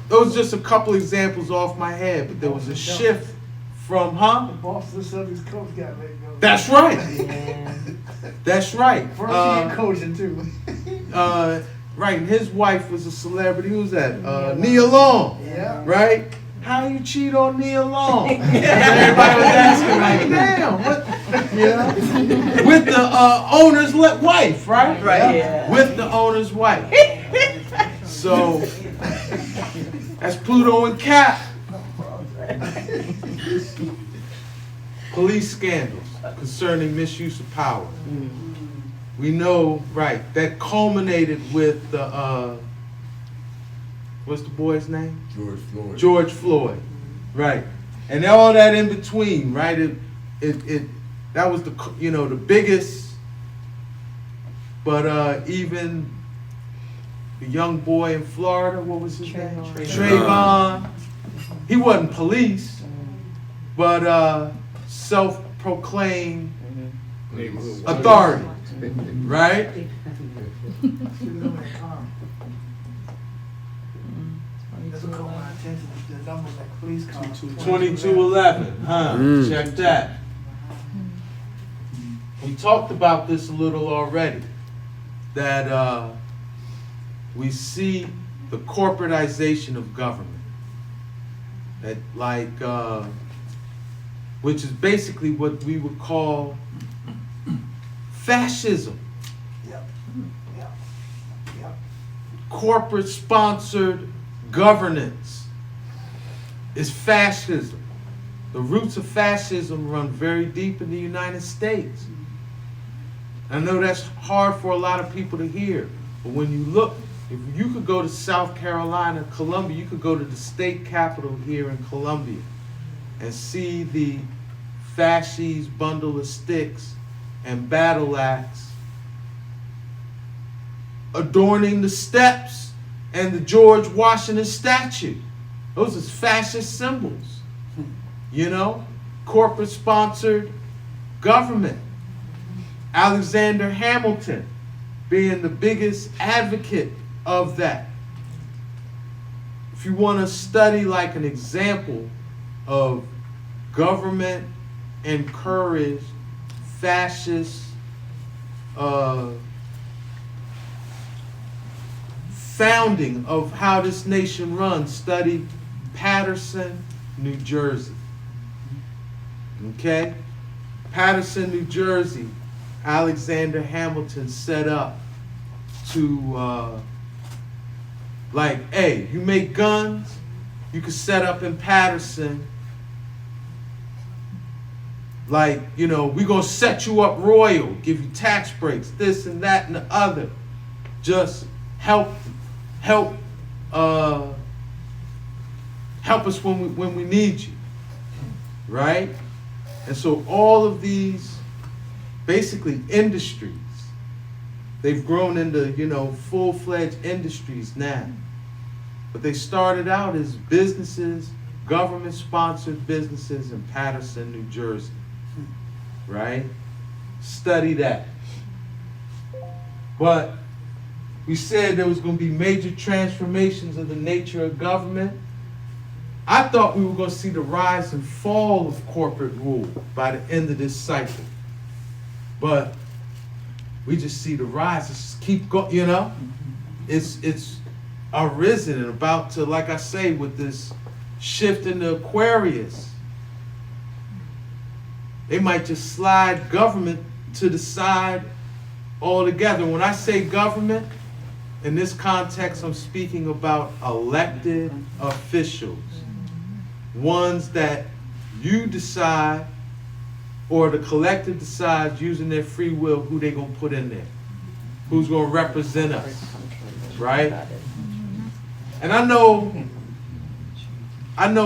those just a couple examples off my head, but there was a shift from, Boston Celtics coach got let go. That's right. That's right. First year coaching too. Right, and his wife was a celebrity. Who's that? Nia Long. Yeah. Right? How you cheat on Nia Long? Everybody was asking, like, damn, what? You know? With the owner's wife, right? Right, yeah. With the owner's wife. So, that's Pluto and Cap. Police scandals concerning misuse of power. We know, right, that culminated with the, what's the boy's name? George Floyd. George Floyd, right. And all that in between, right, that was the, the biggest, but even the young boy in Florida, what was his name? Trayvon. He wasn't police, but self-proclaimed authority, right? That's what caught my attention. The numbers like police cars. 2211, Check that. We talked about this a little already, that we see the corporatization of government. That which is basically what we would call fascism. Yep. Yep. Yep. Corporate-sponsored governance is fascism. The roots of fascism run very deep in the United States. I know that's hard for a lot of people to hear, but when you look, if you could go to South Carolina, Columbia, you could go to the state capital here in Columbia and see the fascist bundle of sticks and battle axe adorning the steps and the George Washington statue. Those are fascist symbols, corporate-sponsored government. Alexander Hamilton being the biggest advocate of that. If you want to study like an example of government encouraged fascist founding of how this nation runs, study Paterson, New Jersey. Okay? Paterson, New Jersey, Alexander Hamilton set up to like, hey, you make guns, you can set up in Paterson, like, you know, we're gonna set you up royal, give you tax breaks, this and that and the other. Just help us when we need you, right? And so all of these basically industries, they've grown into, you know, full-fledged industries now. But they started out as businesses, government-sponsored businesses in Paterson, New Jersey, right? Study that. But we said there was going to be major transformations of the nature of government. I thought we were going to see the rise and fall of corporate rule by the end of this cycle. But we just see the rise. It's just keep going, you know? It's arisen and about to, like I say, with this shift into Aquarius, they might just slide government to the side altogether. When I say government, in this context, I'm speaking about elected officials. Ones that you decide, or the collective decides using their free will who they're going to put in there. Who's going to represent us, right? And I know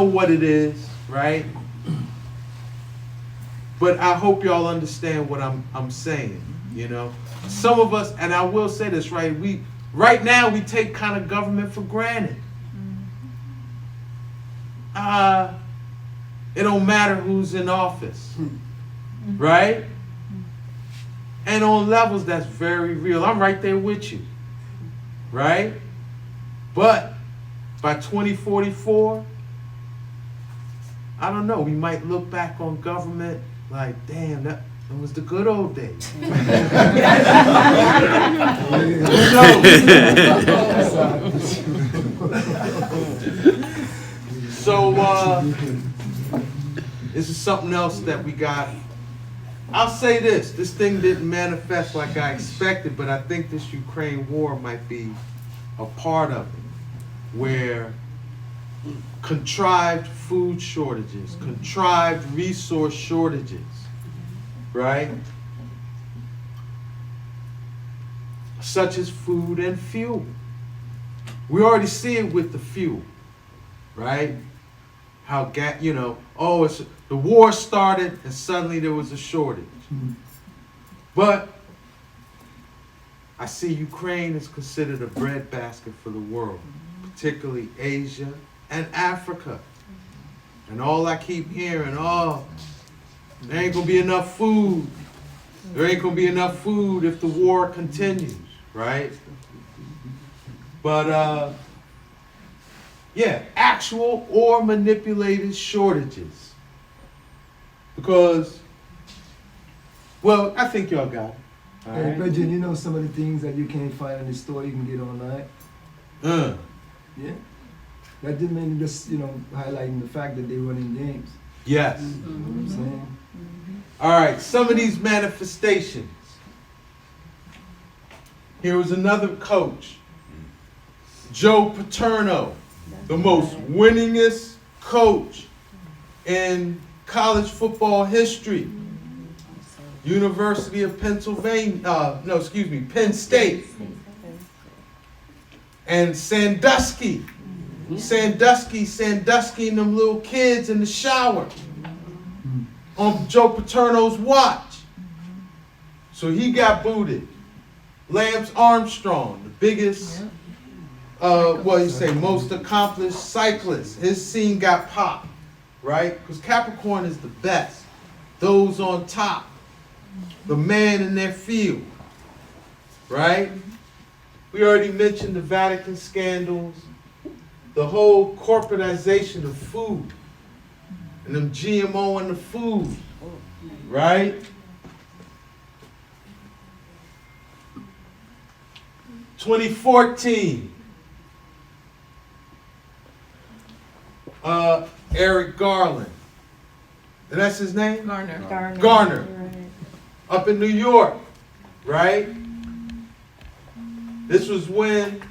what it is, right? But I hope y'all understand what I'm saying, you know? Some of us, and I will say this, right? Right now we take kind of government for granted. It don't matter who's in office, right? And on levels that's very real. I'm right there with you, right? But by 2044, I don't know, we might look back on government like, damn, that was the good old days. Who knows? So, this is something else that we got. I'll say this thing didn't manifest like I expected, but I think this Ukraine war might be a part of it, where contrived food shortages, contrived resource shortages, right? Such as food and fuel. We already see it with the fuel, right? How, you know, the war started and suddenly there was a shortage. But I see Ukraine is considered a breadbasket for the world, particularly Asia and Africa. And all I keep hearing, there ain't gonna be enough food. There ain't gonna be enough food if the war continues, right? But yeah, actual or manipulated shortages. Because, well, I think y'all got it. All Hey, right? Bridget, you know some of the things that you can't find in the store you can get online? Yeah. That didn't mean just, you know, highlighting the fact that they're running games. Yes. You know what I'm saying? All right, some of these manifestations. Here was another coach, Joe Paterno, the most winningest coach in college football history. University of Pennsylvania, Penn State. And Sandusky and them little kids in the shower on Joe Paterno's watch. So he got booted. Lance Armstrong, the biggest, most accomplished cyclist, his scene got popped. right? Because Capricorn is the best. Those on top, the man in their field, right? We already mentioned the Vatican scandals, the whole corporatization of food, and them GMO in the food, right? (2014), Eric Garland, and that's his name? Garner. Garner. Right. Up in New York, right? This was when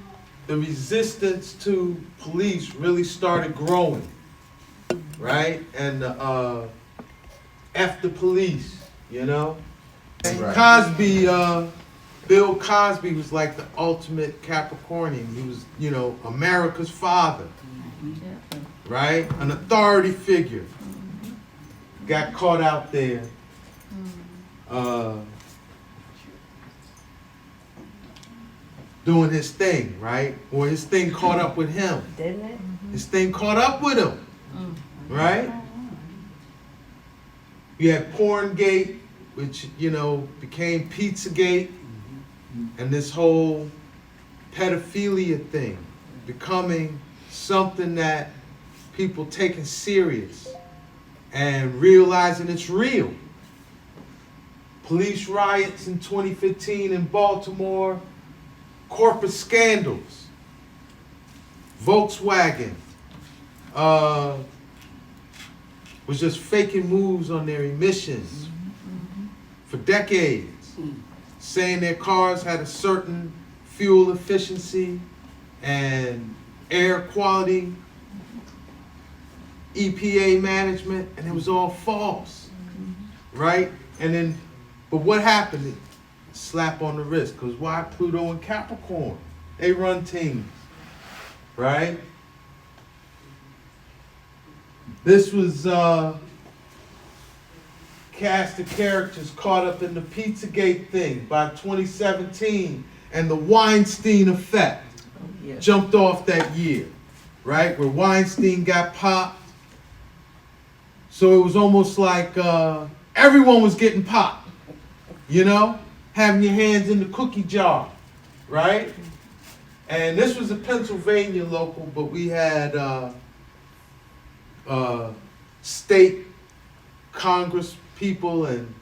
the resistance to police really started growing, right? And F the police, you know? Right. Cosby, Bill Cosby was like the ultimate Capricornian. He was, you know, America's father, right? An authority figure. Got caught out there. Doing his thing, right? Or his thing caught up with him. Didn't it? His thing caught up with him, right? You had Porngate, which, you know, became Pizzagate, and this whole pedophilia thing becoming something that people taking serious and realizing it's real. Police riots in 2015 in Baltimore, corporate scandals, Volkswagen was just faking moves on their emissions for decades, saying their cars had a certain fuel efficiency and air quality, EPA management, and it was all false, right? And then, but what happened? Slap on the wrist, because why Pluto and Capricorn? They run teams, right? This was cast of characters caught up in the Pizzagate thing by 2017, and the Weinstein effect jumped off that year, right? Where Weinstein got popped. So it was almost like everyone was getting popped, you know? Having your hands in the cookie jar, right? And this was a Pennsylvania local, but we had state Congress people and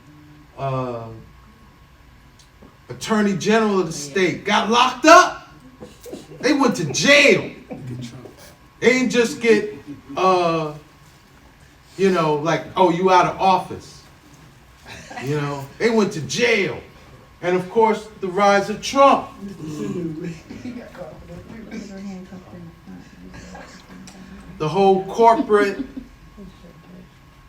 Attorney General of the state got locked up. They went to jail. They didn't just get, you know, like, oh, you out of office. You know, they went to jail. And of course, the rise of Trump. The whole corporate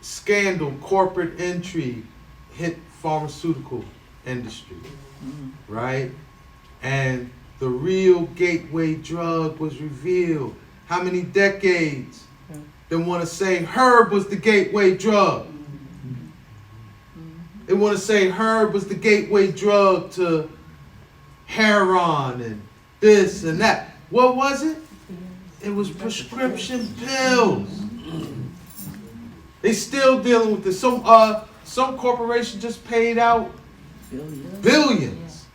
scandal, corporate intrigue hit pharmaceutical industry, right? And the real gateway drug was revealed. How many decades? They want to say herb was the gateway drug. They want to say herb was the gateway drug to heroin and this and that. What was it? It was prescription pills. They still dealing with this. Some corporation just paid out billions.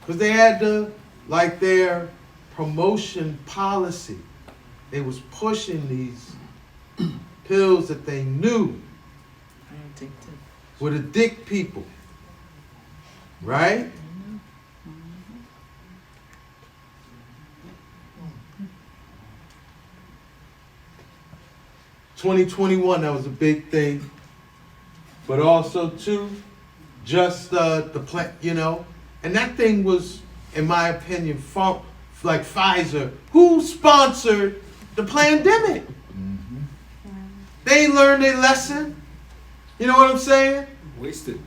Because they had to, like their promotion policy, they was pushing these pills that they knew would addict people, right? (2021), that was a big thing, but also too, just the plant, you know, and that thing was, in my opinion, like Pfizer, who sponsored the pandemic. They learned their lesson. You know what I'm saying? Wasted.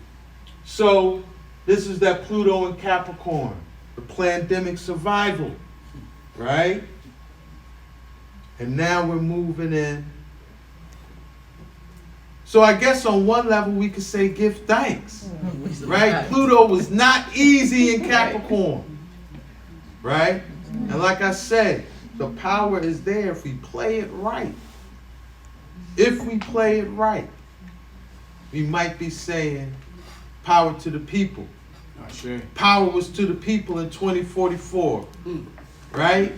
So this is that Pluto and Capricorn, the pandemic survival, right? And now we're moving in. So I guess on one level we could say give thanks, right? Pluto was not easy in Capricorn, right? And like I said, the power is there if we play it right. if we play it right, we might be saying power to the people. Sure. Power was to the people in 2044, right?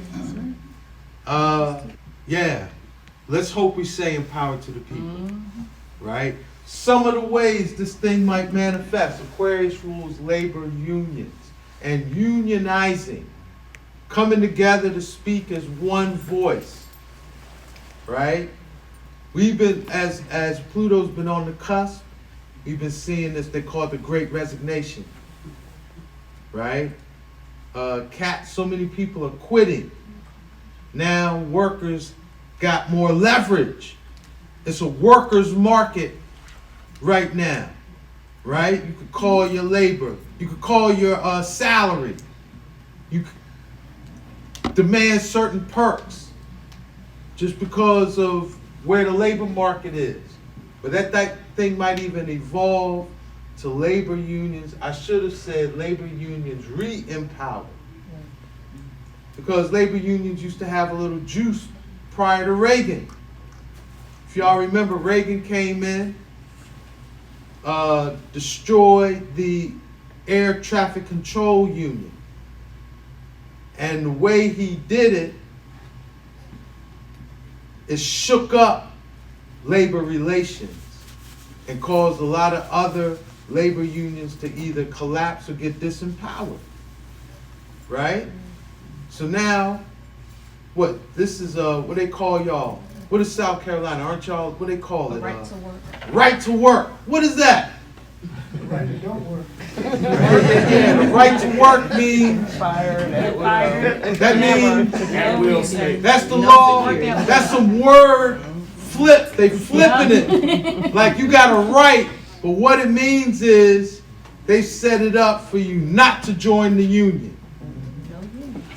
Yeah. Let's hope we're saying power to the people, right? Some of the ways this thing might manifest: Aquarius rules labor unions and unionizing, coming together to speak as one voice, right? We've been, as Pluto's been on the cusp, we've been seeing this, they call it the Great Resignation, right? So many people are quitting. Now workers got more leverage. It's a workers' market right now, right? You could call your labor. You could call your salary. You could demand certain perks just because of where the labor market is. But that thing might even evolve to labor unions. I should have said labor unions re-empowered. Because labor unions used to have a little juice prior to Reagan. If y'all remember, Reagan came in, destroyed the air traffic control union. And the way he did it shook up labor relations and caused a lot of other labor unions to either collapse or get disempowered, right? So now, this is what they call y'all? What is South Carolina? Aren't y'all, what they call it? Right to work. Right to work. What is that? Right, it don't work. Yeah, the right to work means, that means, that's the law, that's some word flip, they flipping it. Like you got a right, but what it means is they set it up for you not to join the union.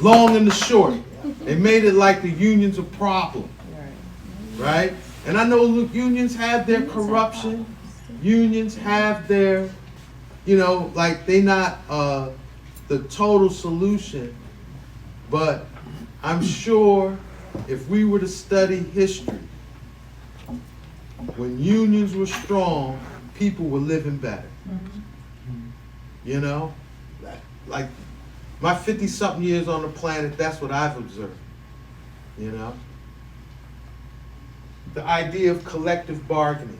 Long and the short. They made it like the union's a problem. Right? And I know, look, unions have their corruption. Unions have their, like they not the total solution. But I'm sure if we were to study history, when unions were strong, people were living better. Like my 50-something years on the planet, that's what I've observed. The idea of collective bargaining,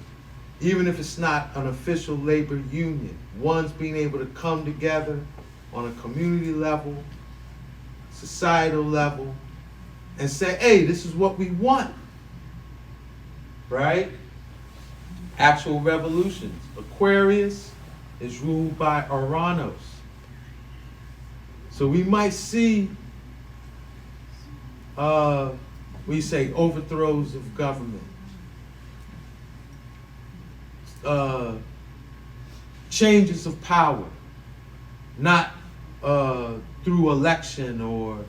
even if it's not an official labor union, one's being able to come together on a community level, societal level, and say, hey, this is what we want, right? Actual revolutions. Aquarius is ruled by Uranus. So we might see, we say overthrows of government, changes of power, not through election or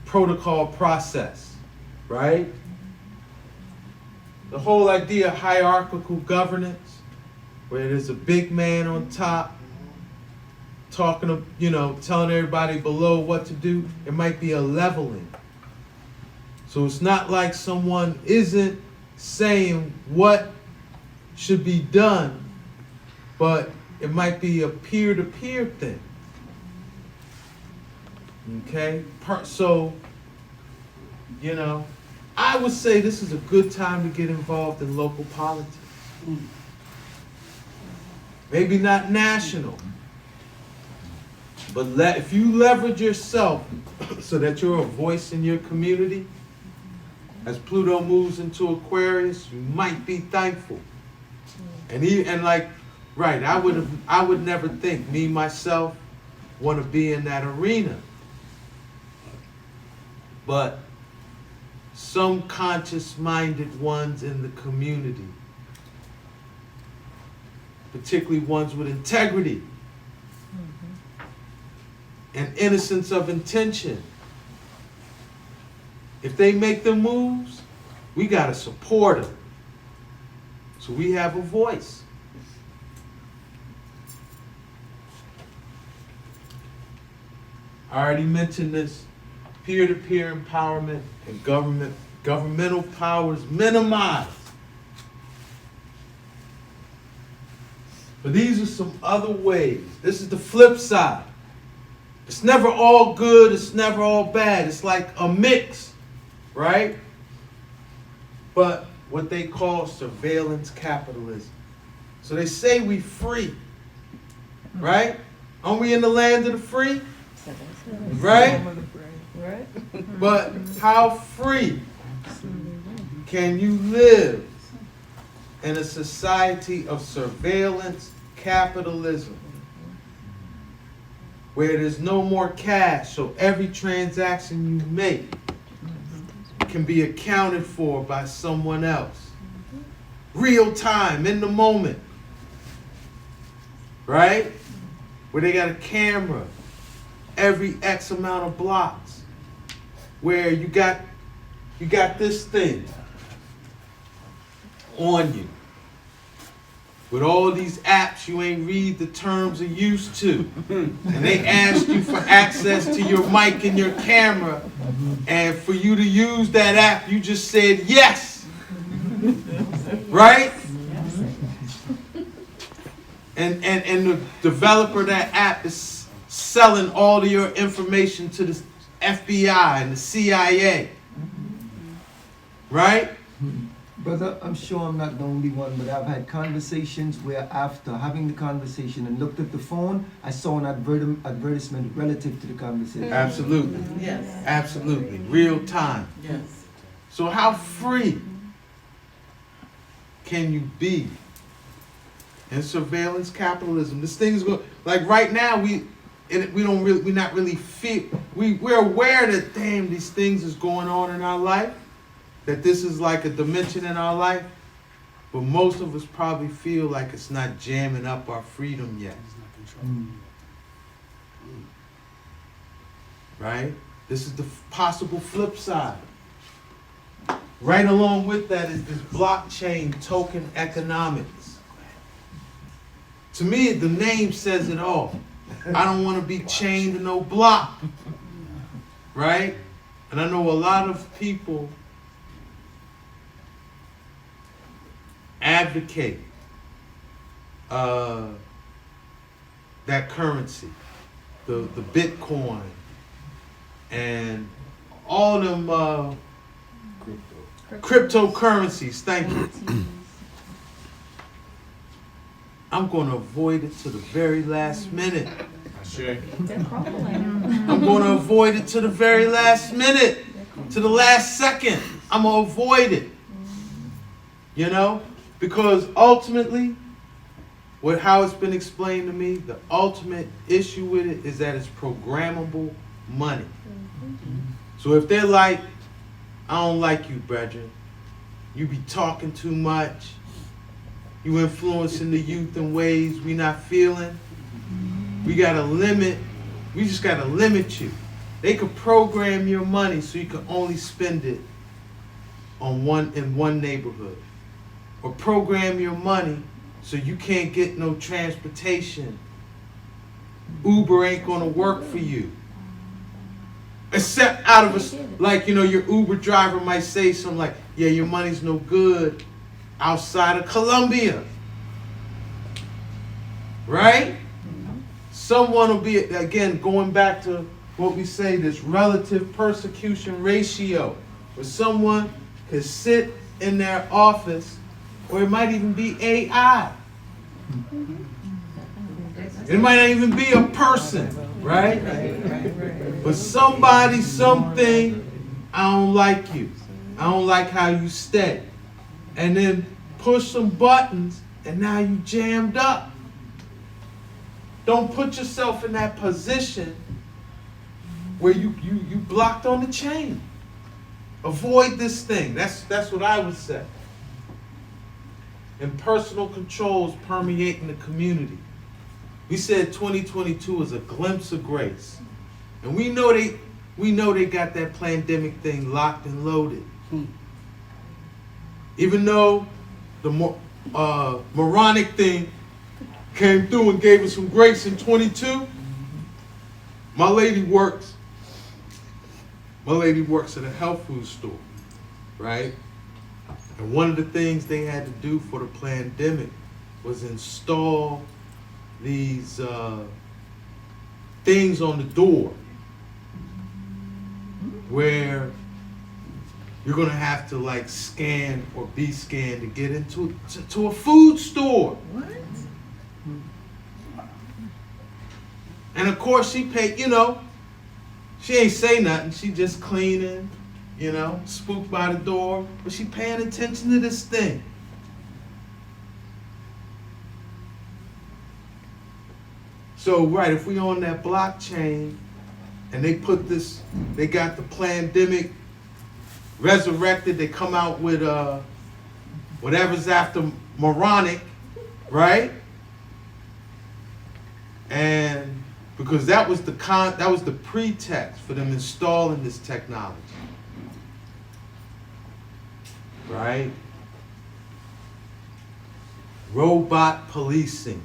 protocol process, right? The whole idea of hierarchical governance, where there's a big man on top talking to, telling everybody below what to do, it might be a leveling. So it's not like someone isn't saying what should be done, but it might be a peer-to-peer thing. Okay? So, I would say this is a good time to get involved in local politics. Maybe not national, but if you leverage yourself so that you're a voice in your community, as Pluto moves into Aquarius, you might be thankful. I would never think me myself want to be in that arena. But some conscious-minded ones in the community, particularly ones with integrity and innocence of intention, if they make the moves, we got to support them. So we have a voice. I already mentioned this. Peer-to-peer empowerment and governmental powers minimized. But these are some other ways. This is the flip side. It's never all good, it's never all bad. It's like a mix, right? But what they call surveillance capitalism. So they say we free, right? Aren't we in the land of the free? Right? Right? But how free can you live in a society of surveillance capitalism where there's no more cash, so every transaction you make can be accounted for by someone else? Real time, in the moment. Right? Where they got a camera every X amount of blocks. Where you got this thing on you. With all these apps you ain't read the terms of use to. And they asked you for access to your mic and your camera. And for you to use that app, you just said yes. Right? And the developer of that app is selling all of your information to the FBI and the CIA. Right? Brother, I'm sure I'm not the only one, but I've had conversations where after having the conversation and looked at the phone, I saw an advertisement relative to the conversation. Absolutely. Yes. Absolutely. Real time. Yes. So how free can you be in surveillance capitalism? This thing's going, like right now we're not really we're aware that damn these things is going on in our life, that this is like a dimension in our life, but most of us probably feel like it's not jamming up our freedom yet. Right? This is the possible flip side. Right along with that is this blockchain token economics. To me, the name says it all. I don't want to be chained to no block. Right? And I know a lot of people advocate that currency, the Bitcoin, and all them cryptocurrencies. Thank you. I'm going to avoid it to the very last minute. They're crumbling. I'm going to avoid it to the very last minute, to the last second. I'm going to avoid it. You know? Because ultimately, how it's been explained to me, the ultimate issue with it is that it's programmable money. So if they're like, I don't like you, brethren. You be talking too much. You influencing the youth in ways we not feeling. We just gotta limit you. They could program your money so you can only spend it in one neighborhood. Or program your money so you can't get no transportation. Uber ain't gonna work for you. Except out of us, like, your Uber driver might say something like, yeah, your money's no good outside of Colombia. Right? Someone will be, again, going back to what we say, this relative persecution ratio, where someone could sit in their office, or it might even be AI. It might not even be a person, right? But somebody, something, I don't like you. I don't like how you stay. And then push some buttons, and now you jammed up. Don't put yourself in that position where you blocked on the chain. Avoid this thing. That's what I would say. And personal controls permeating the community. We said 2022 is a glimpse of grace. And we know they got that pandemic thing locked and loaded. Even though the moronic thing came through and gave us some grace in 22, my lady works at a health food store, right? And one of the things they had to do for the pandemic was install these things on the door where you're gonna have to like scan or be scanned to get into to a food store. What? And of course she paid, you know, she ain't say nothing, she just cleaning, you know, spooked by the door, but she paying attention to this thing. So right, if we on that blockchain and they put this, they got the pandemic resurrected, they come out with whatever's after moronic, right? And because that was the pretext for them installing this technology. Right? Robot policing.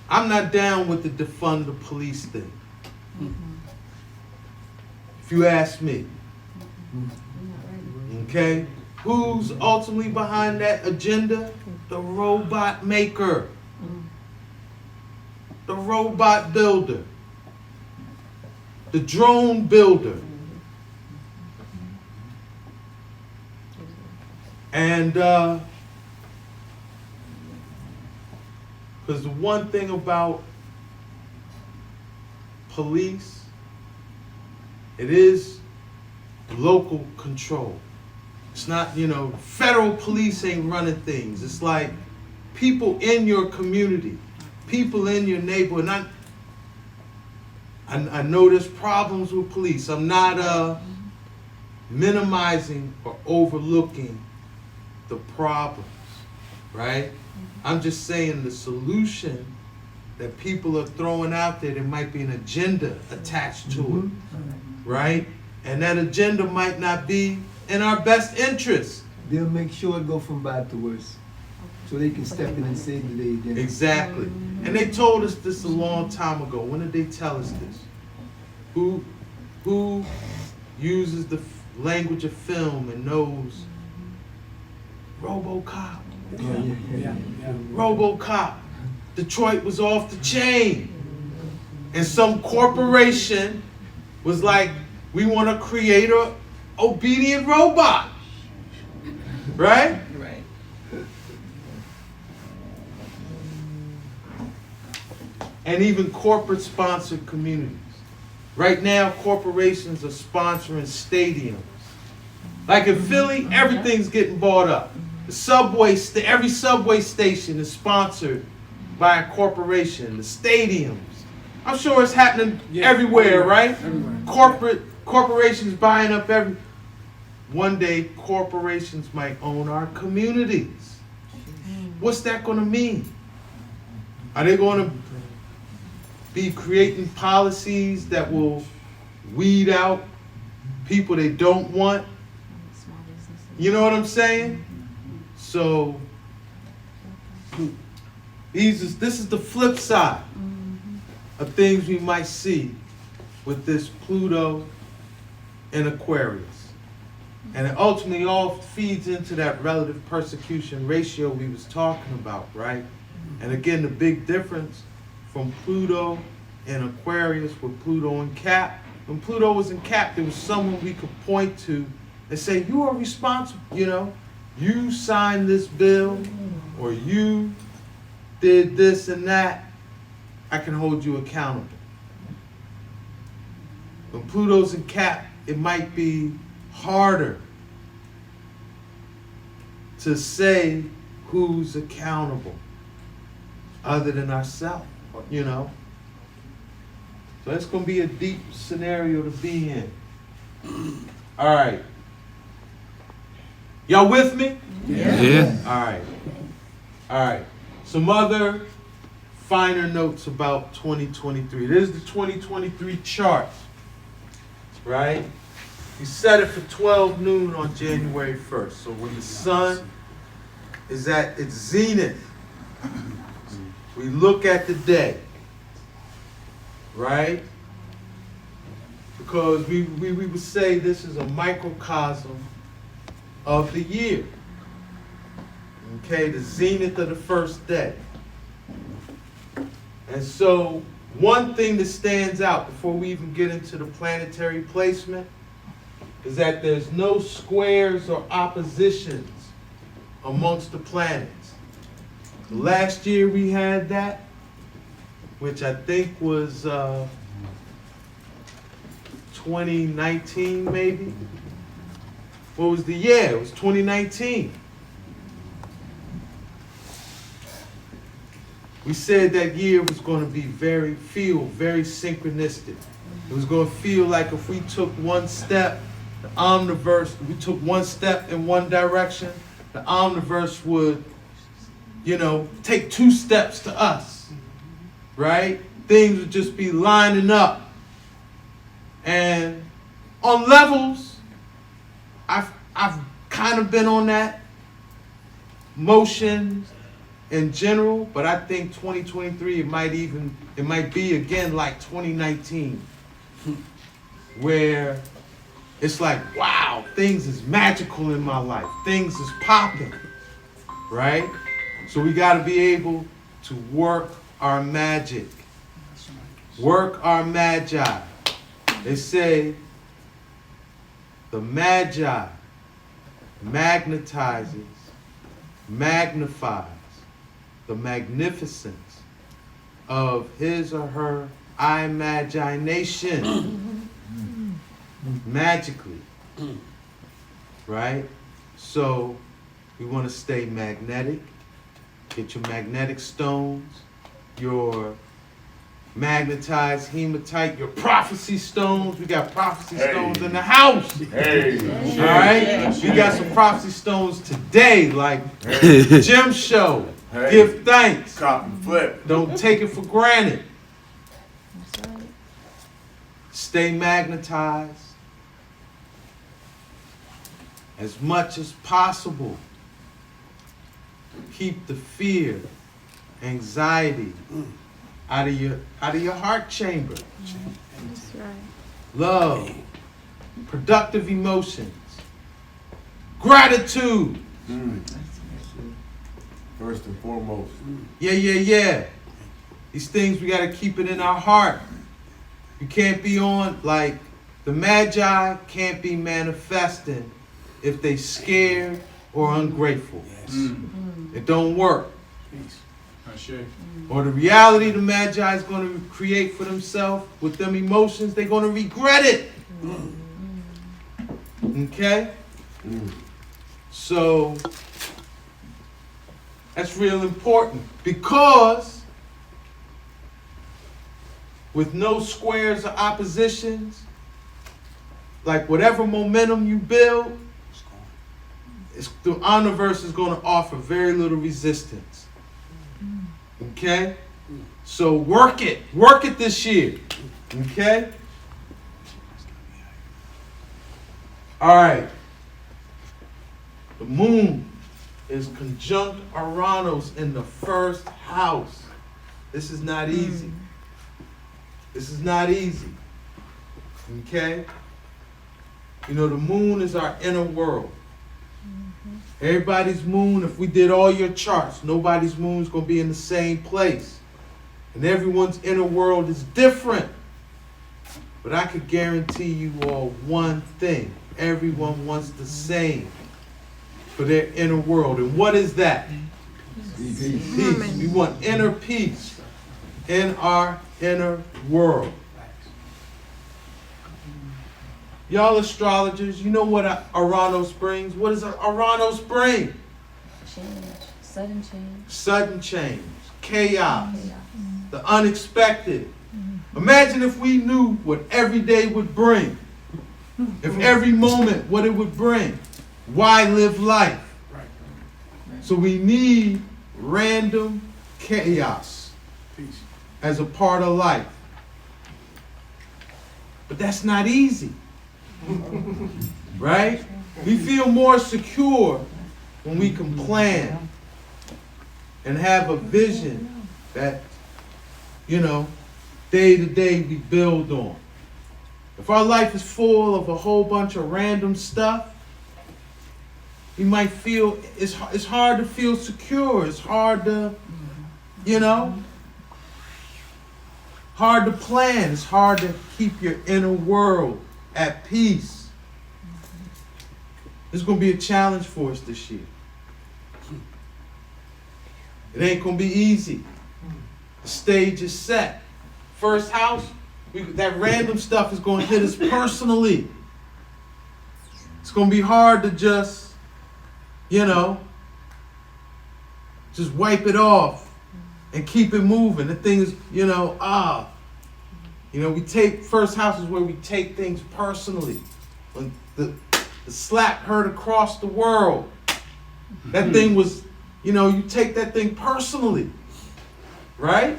I'm not down with the defund the police thing. If you ask me. Okay? Who's ultimately behind that agenda? The robot maker. The robot builder. The drone builder. And because the one thing about police, it is local control. It's not, you know, federal police ain't running things. It's like people in your community, people in your neighborhood. I know there's problems with police. I'm not minimizing or overlooking the problems, right? I'm just saying the solution that people are throwing out there, there might be an agenda attached to it, right? And that agenda might not be in our best interest. They'll make sure it go from bad to worse, so they can step in and save the day again. Exactly. And they told us this a long time ago. When did they tell us this? Who uses the language of film and knows RoboCop? Yeah. RoboCop. Detroit was off the chain. And some corporation was like, we want to create a obedient robot. Right? Right. And even corporate sponsored communities. Right now, corporations are sponsoring stadiums. Like in Philly, everything's getting bought up. The every subway station is sponsored by a corporation. The stadiums. I'm sure it's happening everywhere, right? Everywhere. Corporations buying up every. One day, corporations might own our communities. What's that going to mean? Are they going to be creating policies that will weed out people they don't want? You know what I'm saying? So, this is the flip side of things we might see with this Pluto and Aquarius. And it ultimately all feeds into that relative persecution ratio we was talking about, right? And again, the big difference from Pluto and Aquarius with Pluto and Cap. When Pluto was in Cap, there was someone we could point to and say, you are responsible, you know? You signed this bill, or you did this and that, I can hold you accountable. When Pluto's in Cap, it might be harder to say who's accountable other than ourselves, you know? So it's going to be a deep scenario to be in. All right. Y'all with me? Yeah. All right. Some other finer notes about 2023. This is the 2023 chart, right? You set it for 12 noon on January 1st. So when the sun is at its zenith, we look at the day, right? Because we would say this is a microcosm of the year. Okay, the zenith of the first day. And so, one thing that stands out before we even get into the planetary placement is that there's no squares or oppositions amongst the planets. Last year we had that, which I think was 2019 maybe. What was the year? It was 2019. We said that year was going to be very synchronistic. It was going to feel like if we took one step, the omniverse, we took one step in one direction, the omniverse would, take 2 steps to us, right? Things would just be lining up. And on levels, I've kind of been on that motion in general, but I think 2023, it might be again like 2019, where it's like, wow, things is magical in my life. Things is popping, right? So we got to be able to work our magic, work our magi. They say the magi magnetizes, magnifies the magnificence of his or her imagination magically, right? So we want to stay magnetic. Get your magnetic stones, your magnetized hematite, your prophecy stones. We got prophecy stones in the house. Hey. All right? We got some prophecy stones today, like Jim Show. Hey. Give thanks. Cop and flip. Don't take it for granted. That's right. Stay magnetized as much as possible. Keep the fear, anxiety out of your heart chamber. That's right. Love, productive emotions, gratitude. First and foremost. Yeah. These things, we got to keep it in our heart. You can't be on, like, the magi can't be manifesting if they scared or ungrateful. It don't work. Or the reality the magi is going to create for themselves with them emotions, they're going to regret it. Okay? So, that's real important, because with no squares or oppositions, like whatever momentum you build, the omniverse is going to offer very little resistance. Okay? So work it this year. Okay? All right. The moon is conjunct Uranus in the first house. This is not easy. This is not easy. Okay? The moon is our inner world. Everybody's moon, if we did all your charts, nobody's moon is going to be in the same place. And everyone's inner world is different. But I could guarantee you all one thing. Everyone wants the same for their inner world. And what is that? Peace. We want inner peace in our inner world. Y'all astrologers, you know what Uranus brings? What does Uranus bring? Change. Sudden change. Sudden change, chaos, the unexpected. Imagine if we knew what every day would bring. If every moment, what it would bring. Why live life? So we need random chaos as a part of life. But that's not easy. Right? We feel more secure when we can plan and have a vision that, day to day we build on. If our life is full of a whole bunch of random stuff, You might feel, it's hard to feel secure. It's hard to, you know, hard to plan. It's hard to keep your inner world at peace. It's going to be a challenge for us this year. It ain't going to be easy. The stage is set. First house, that random stuff is going to hit us personally. It's going to be hard to just, you know, just wipe it off and keep it moving. The thing is, you know, we take first houses where we take things personally. When the slap heard across the world, that thing was, you know, you take that thing personally, right?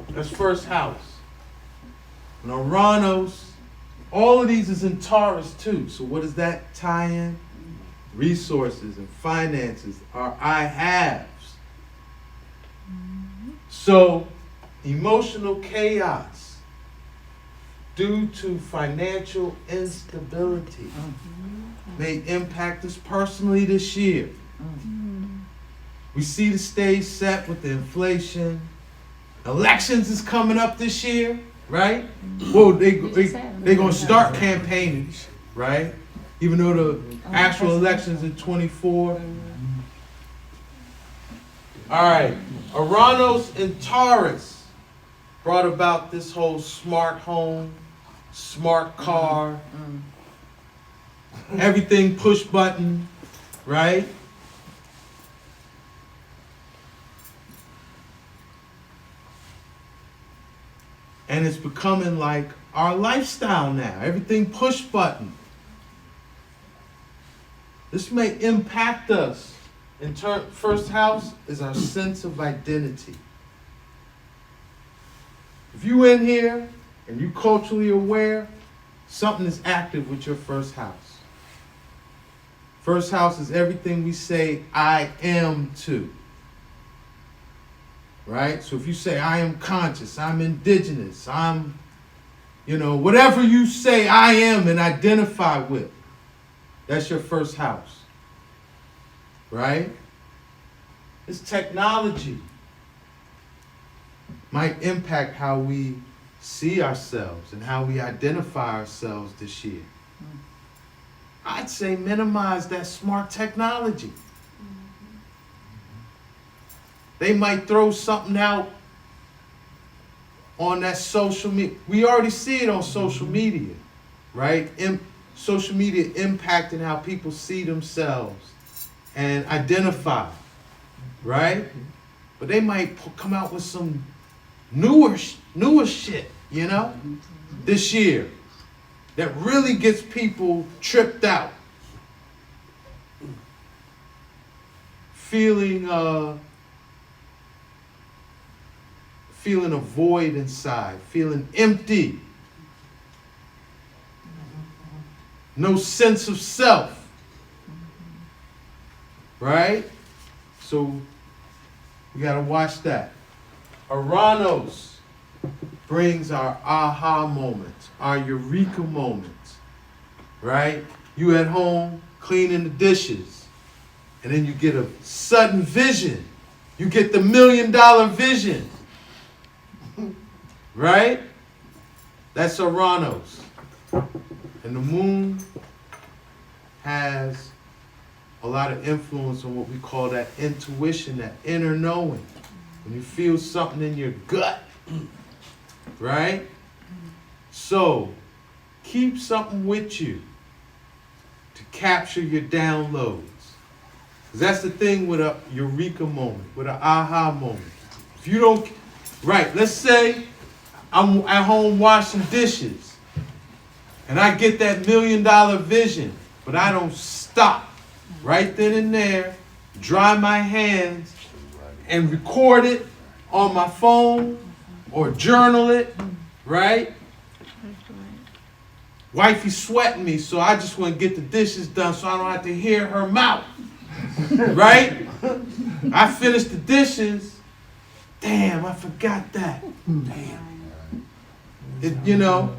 That's first house. And Uranus, all of these is in Taurus too. So what does that tie in? Resources and finances are I haves. So emotional chaos due to financial instability may impact us personally this year. We see the stage set with the inflation. Elections is coming up this year, right? Well, they're going to start campaigning, right? Even though the actual elections in 24. All right, Uranus and Taurus brought about this whole smart home, smart car, everything push button, right? And it's becoming like our lifestyle now. Everything push button. This may impact us. First house is our sense of identity. If you in here and you culturally aware, something is active with your first house. First house is everything we say I am to. Right? So if you say I am conscious, I'm indigenous, I'm, you know, whatever you say I am and identify with, that's your first house. Right? This technology might impact how we see ourselves and how we identify ourselves this year. I'd say minimize that smart technology. They might throw something out on that social media. We already see it on social media, right? Social media impacting how people see themselves and identify, right? But they might come out with some newer shit, you know, this year that really gets people tripped out, feeling a void inside, feeling empty, no sense of self, right? So we gotta watch that. Uranus brings our aha moments, our eureka moments, right? You at home cleaning the dishes, and then you get a sudden vision. You get the $1 million vision. Right? That's Uranus. And the moon has a lot of influence on what we call that intuition, that inner knowing. When you feel something in your gut. Right? So, keep something with you to capture your downloads. 'Cause that's the thing with a eureka moment, with an aha moment. If you don't, right, let's say I'm at home washing dishes and I get that $1 million vision, but I don't stop right then and there, dry my hands and record it on my phone or journal it, right? Wifey sweating me, so I just want to get the dishes done so I don't have to hear her mouth, right? I finished the dishes. Damn, I forgot that. Damn. It, you know.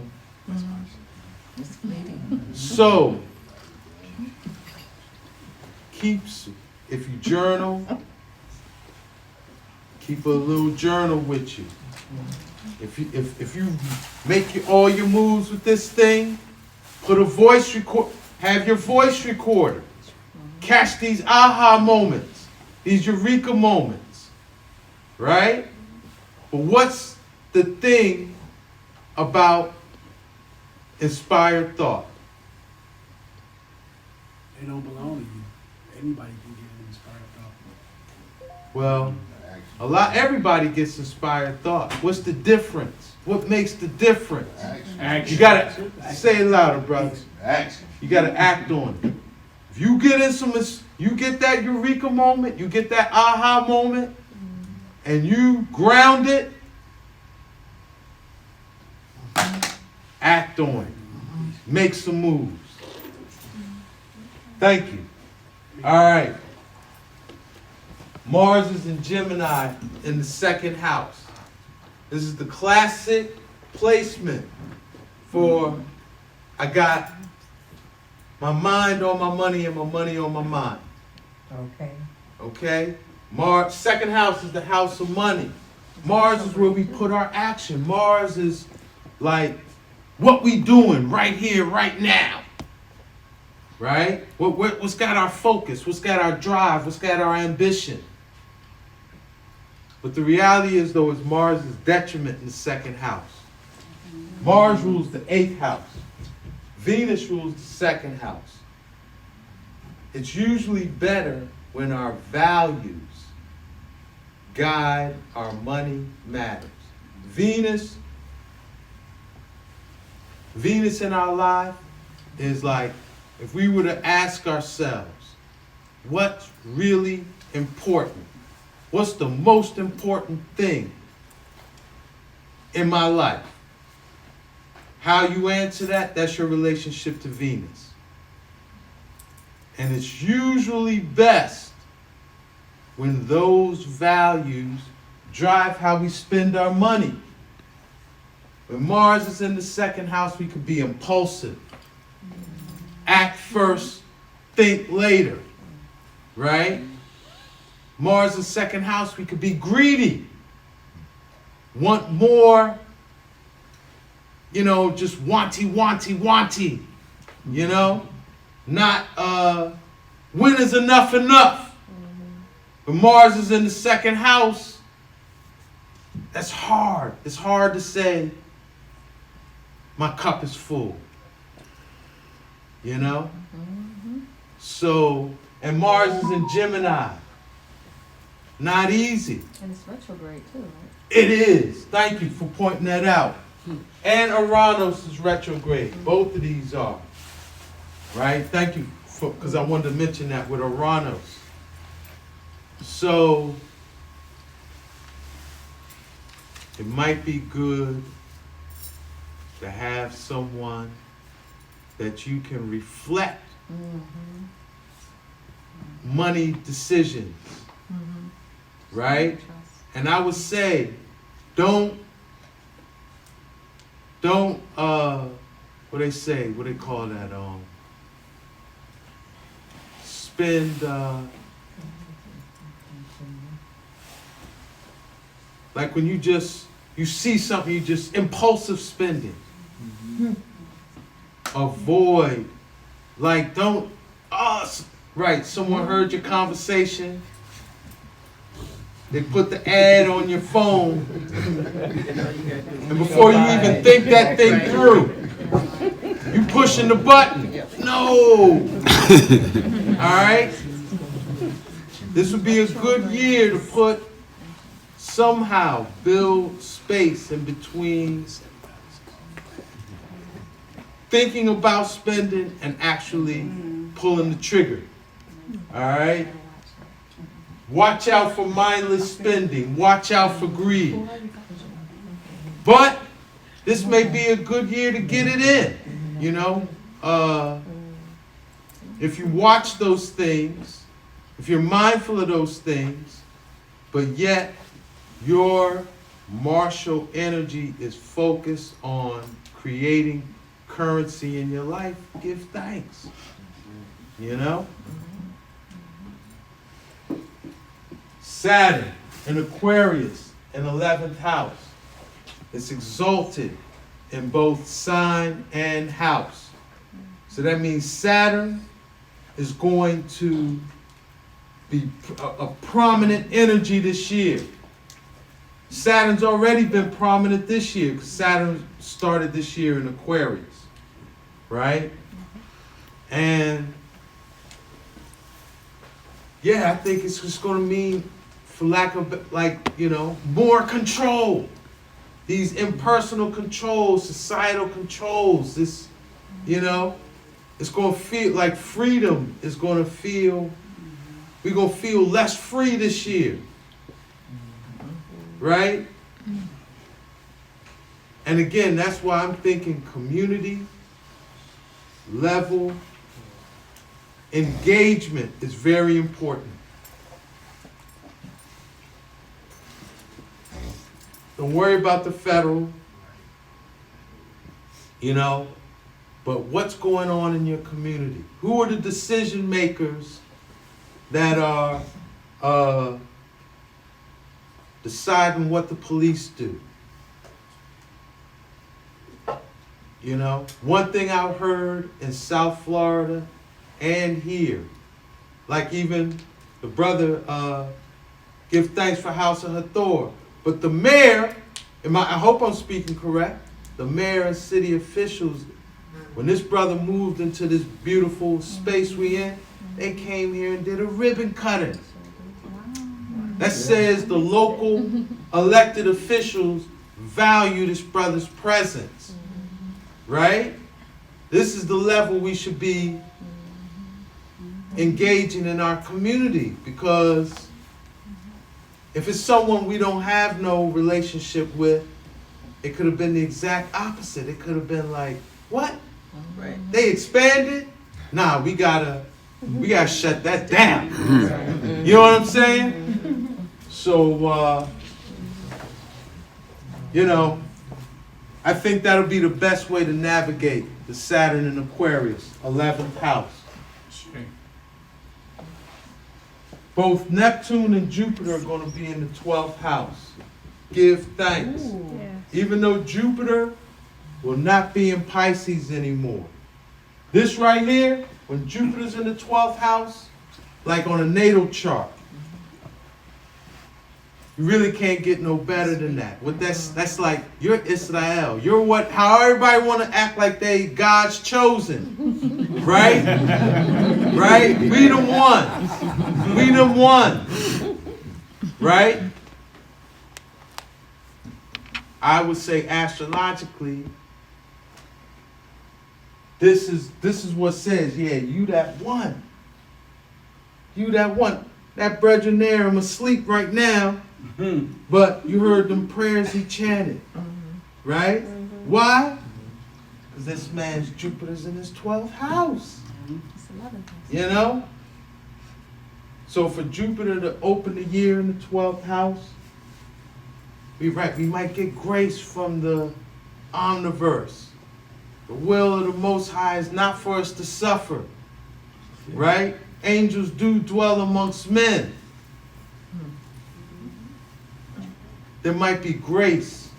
So, if you journal, keep a little journal with you. If you make all your moves with this thing, put a voice record, have your voice recorder. Catch these aha moments, these eureka moments, right? But what's the thing about inspired thought? They don't belong to you. Anybody can get an inspired thought. Well, everybody gets inspired thought. What's the difference? What makes the difference? Action. You gotta say it louder, brother. Action. You gotta act on it. If you get you get that eureka moment, you get that aha moment, and you ground it, act on it. Make some moves. Thank you. All right. Mars is in Gemini in the second house. This is the classic placement for I got my mind on my money and my money on my mind. Okay. Okay? Mars, second house is the house of money. Mars is where we put our action. Mars is like what we doing right here, right now. Right? What's got our focus? What's got our drive? What's got our ambition? But the reality is, though, is Mars is detriment in the second house. Mars rules the 8th house. Venus rules the second house. It's usually better when our values guide our money matters. Venus in our life is like, if we were to ask ourselves, what's really important? What's the most important thing in my life? How you answer that, that's your relationship to Venus. And it's usually best when those values drive how we spend our money. When Mars is in the second house, we could be impulsive. Act first, think later, right? Mars in second house, we could be greedy. Want more, just wanty, not when is enough. When Mars is in the second house, that's hard. It's hard to say, my cup is full. So, and Mars is in Gemini. Not easy. And it's retrograde too, right? It is. Thank you for pointing that out. And Uranus is retrograde. Both of these are. Right? Thank you because I wanted to mention that with Uranus. So, it might be good to have someone that you can reflect money decisions, right? And I would say, don't, what they call that, spend, like when you see something, you just impulsive spending. Avoid, like right, someone heard your conversation, they put the ad on your phone, and before you even think that thing through, you pushing the button. No! Alright? This would be a good year to somehow build space in between thinking about spending and actually pulling the trigger. Alright? Watch out for mindless spending. Watch out for greed. But this may be a good year to get it in. If you watch those things, if you're mindful of those things, but yet your martial energy is focused on creating currency in your life, give thanks. Saturn in Aquarius in 11th house. It's exalted in both sign and house. So that means Saturn is going to be a prominent energy this year. Saturn's already been prominent this year because Saturn started this year in Aquarius, right? And yeah, I think it's just going to mean, for lack of, more control. These impersonal controls, societal controls, this, it's going to feel like freedom is going to feel, we're going to feel less free this year. Right? And again, that's why I'm thinking community level engagement is very important. Don't worry about the federal, but what's going on in your community? Who are the decision makers that are deciding what the police do? One thing I've heard in South Florida and here, like even the brother, give thanks for House of Hathor, but the mayor, I hope I'm speaking correct, the mayor and city officials, when this brother moved into this beautiful space we in, they came here and did a ribbon cutting. That says the local elected officials value this brother's presence, right? This is the level we should be engaging in our community, because if it's someone we don't have no relationship with, it could have been the exact opposite. It could have been like, what? Right. They expanded? Nah, we gotta shut that down. You know what I'm saying? So, I think that'll be the best way to navigate the Saturn in Aquarius, 11th house. Both Neptune and Jupiter are going to be in the 12th house. Give thanks. Even though Jupiter will not be in Pisces anymore. This right here, when Jupiter's in the 12th house, like on a natal chart, you really can't get no better than that. That's like, you're Israel. You're how everybody want to act like they God's chosen. Right? Right? We the one. We the one. Right? I would say astrologically, this is what says, yeah, you that one. You that one. That brethren there, I'm asleep right now, but you heard them prayers he chanted, right? Why? Because this man's Jupiter's in his 12th house. So for Jupiter to open the year in the 12th house, we might get grace from the omniverse. The will of the Most High is not for us to suffer, right? Angels do dwell amongst men. There might be grace,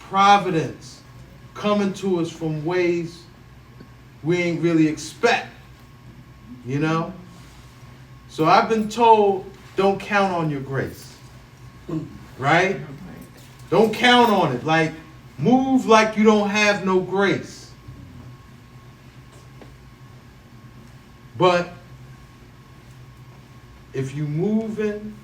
providence coming to us from ways we ain't really expect, So I've been told, don't count on your grace, right? Don't count on it. Like, move like you don't have no grace. But if you moving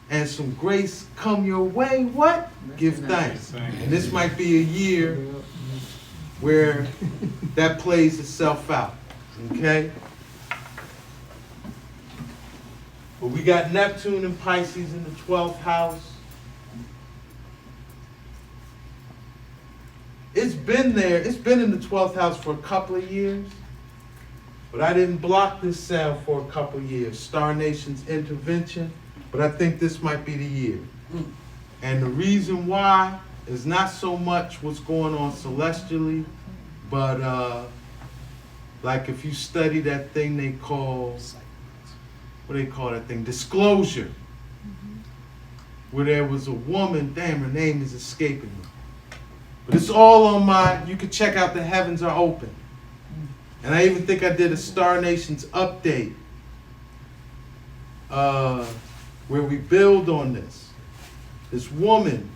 and some grace come your way, what? Give thanks. And this might be a year where that plays itself out. Okay? But we got Neptune and Pisces in the 12th house. It's been there. It's been in the 12th house for a couple of years. But I didn't block this sound for a couple of years. Star Nation's intervention. But I think this might be the year. And the reason why is not so much what's going on celestially, but like if you study that thing they call, what do they call that thing? Disclosure. where there was a woman, damn, her name is escaping me. But it's all on you can check out The Heavens Are Open. And I even think I did a Star Nations update where we build on this. This woman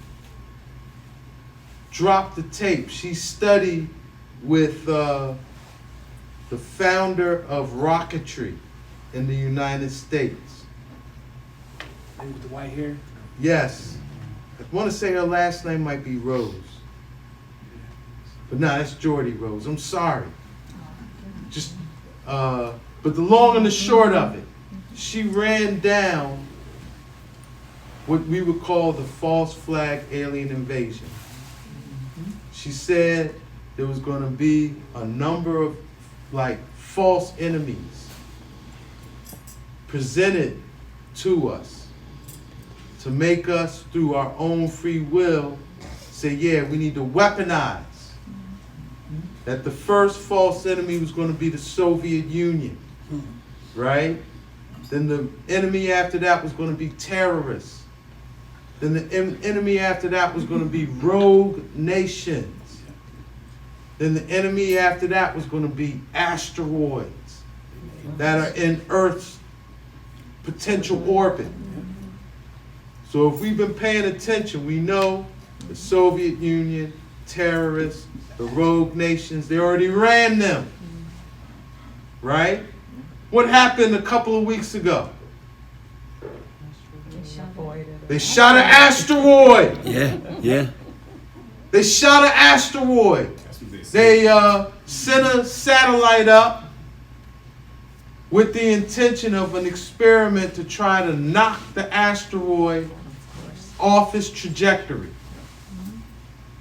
dropped the tape. She studied with the founder of rocketry in the United States. Lady with the white hair. Yes. I want to say her last name might be Rose. But no, that's Jordy Rose. I'm sorry. Just, but the long and the short of it, she ran down what we would call the false flag alien invasion. She said there was going to be a number of like false enemies presented to us to make us, through our own free will, say, yeah, we need to weaponize. That the first false enemy was going to be the Soviet Union, right? Then the enemy after that was going to be terrorists. Then the enemy after that was going to be rogue nations. Then the enemy after that was going to be asteroids that are in Earth's potential orbit. So if we've been paying attention, we know the Soviet Union, terrorists, the rogue nations, they already ran them. Right? What happened a couple of weeks ago? They shot an asteroid. Yeah. They shot an asteroid. They sent a satellite up with the intention of an experiment to try to knock the asteroid off its trajectory.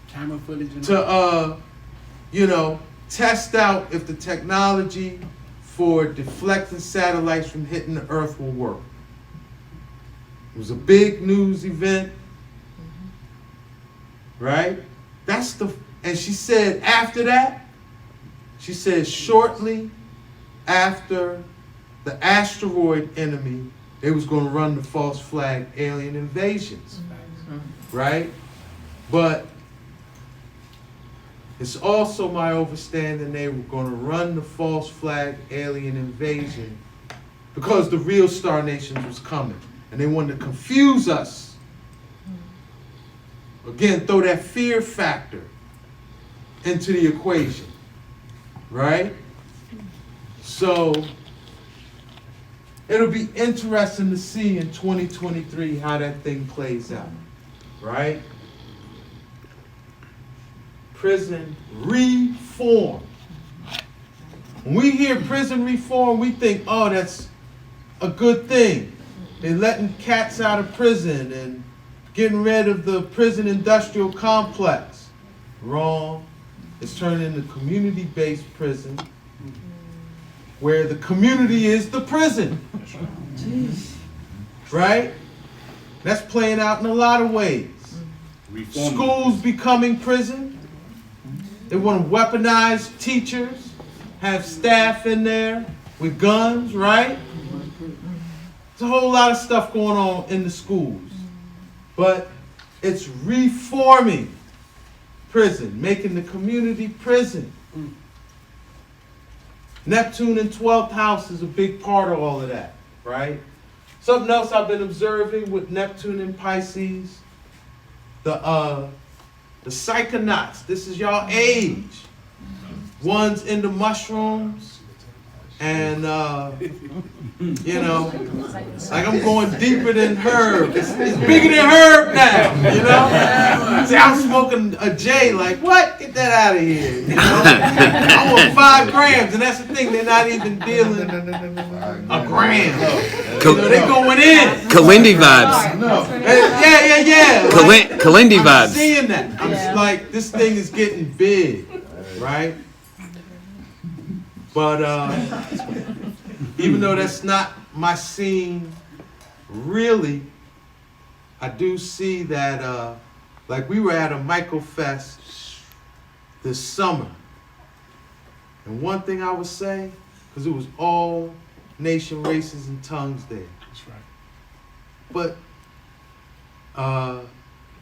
Camera footage and To test out if the technology for deflecting satellites from hitting the Earth will work. It was a big news event, right? And she said after that, she said shortly after the asteroid enemy, they was going to run the false flag alien invasions, right? But it's also my understanding they were going to run the false flag alien invasion because the real Star Nations was coming. And they wanted to confuse us. Again, throw that fear factor into the equation. Right? So, it'll be interesting to see in 2023 how that thing plays out. Right? Prison reform. When we hear prison reform, we think, oh, that's a good thing. They're letting cats out of prison and getting rid of the prison industrial complex. Wrong. It's turned into community-based prison where the community is the prison. Right? That's playing out in a lot of ways. Schools becoming prison. They want to weaponize teachers, have staff in there with guns, right? There's a whole lot of stuff going on in the schools. But it's reforming prison, making the community prison. Neptune in 12th house is a big part of all of that, right? Something else I've been observing with Neptune in Pisces, the psychonauts, this is y'all age. One's into mushrooms and, like I'm going deeper than Herb. It's bigger than Herb now, See, I'm smoking a J, like, what? Get that out of here, I want 5 grams, and that's the thing, they're not even dealing a gram. They're going in. Kalindi vibes. Yeah. Kalindi I'm vibes. seeing that. I'm just like, this thing is getting big, right? But even though that's not my scene, really, I do see that, like we were at a MichaelFest this summer. And one thing I would say, because it was all nation, races, and tongues there. That's right. But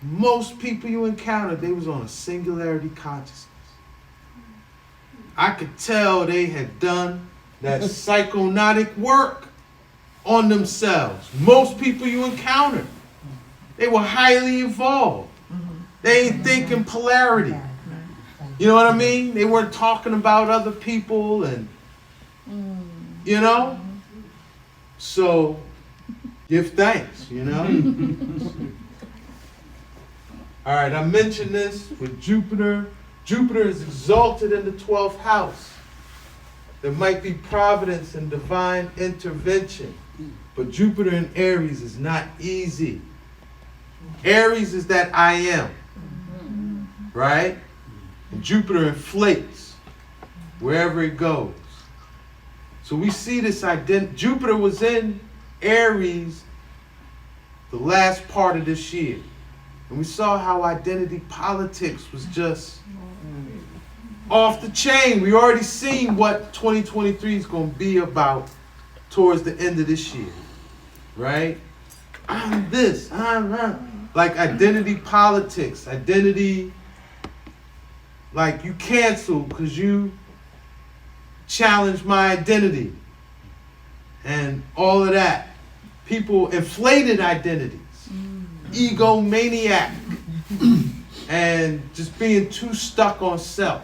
most people you encountered, they was on a singularity consciousness. I could tell they had done that psychonautic work on themselves. Most people you encountered, they were highly evolved. They ain't thinking polarity. You know what I mean? They weren't talking about other people and, you know? So, give thanks, you know? All right, I mentioned this with Jupiter. Jupiter is exalted in the 12th house. There might be providence and divine intervention, but Jupiter in Aries is not easy. Aries is that I am, right? And Jupiter inflates wherever it goes. So we see this identity. Jupiter was in Aries the last part of this year. And we saw how identity politics was just off the chain. We already seen what 2023 is going to be about towards the end of this year, right? I'm this, I'm that. Like identity politics, identity, like you cancel because you challenge my identity and all of that. People inflated identities, egomaniac, and just being too stuck on self.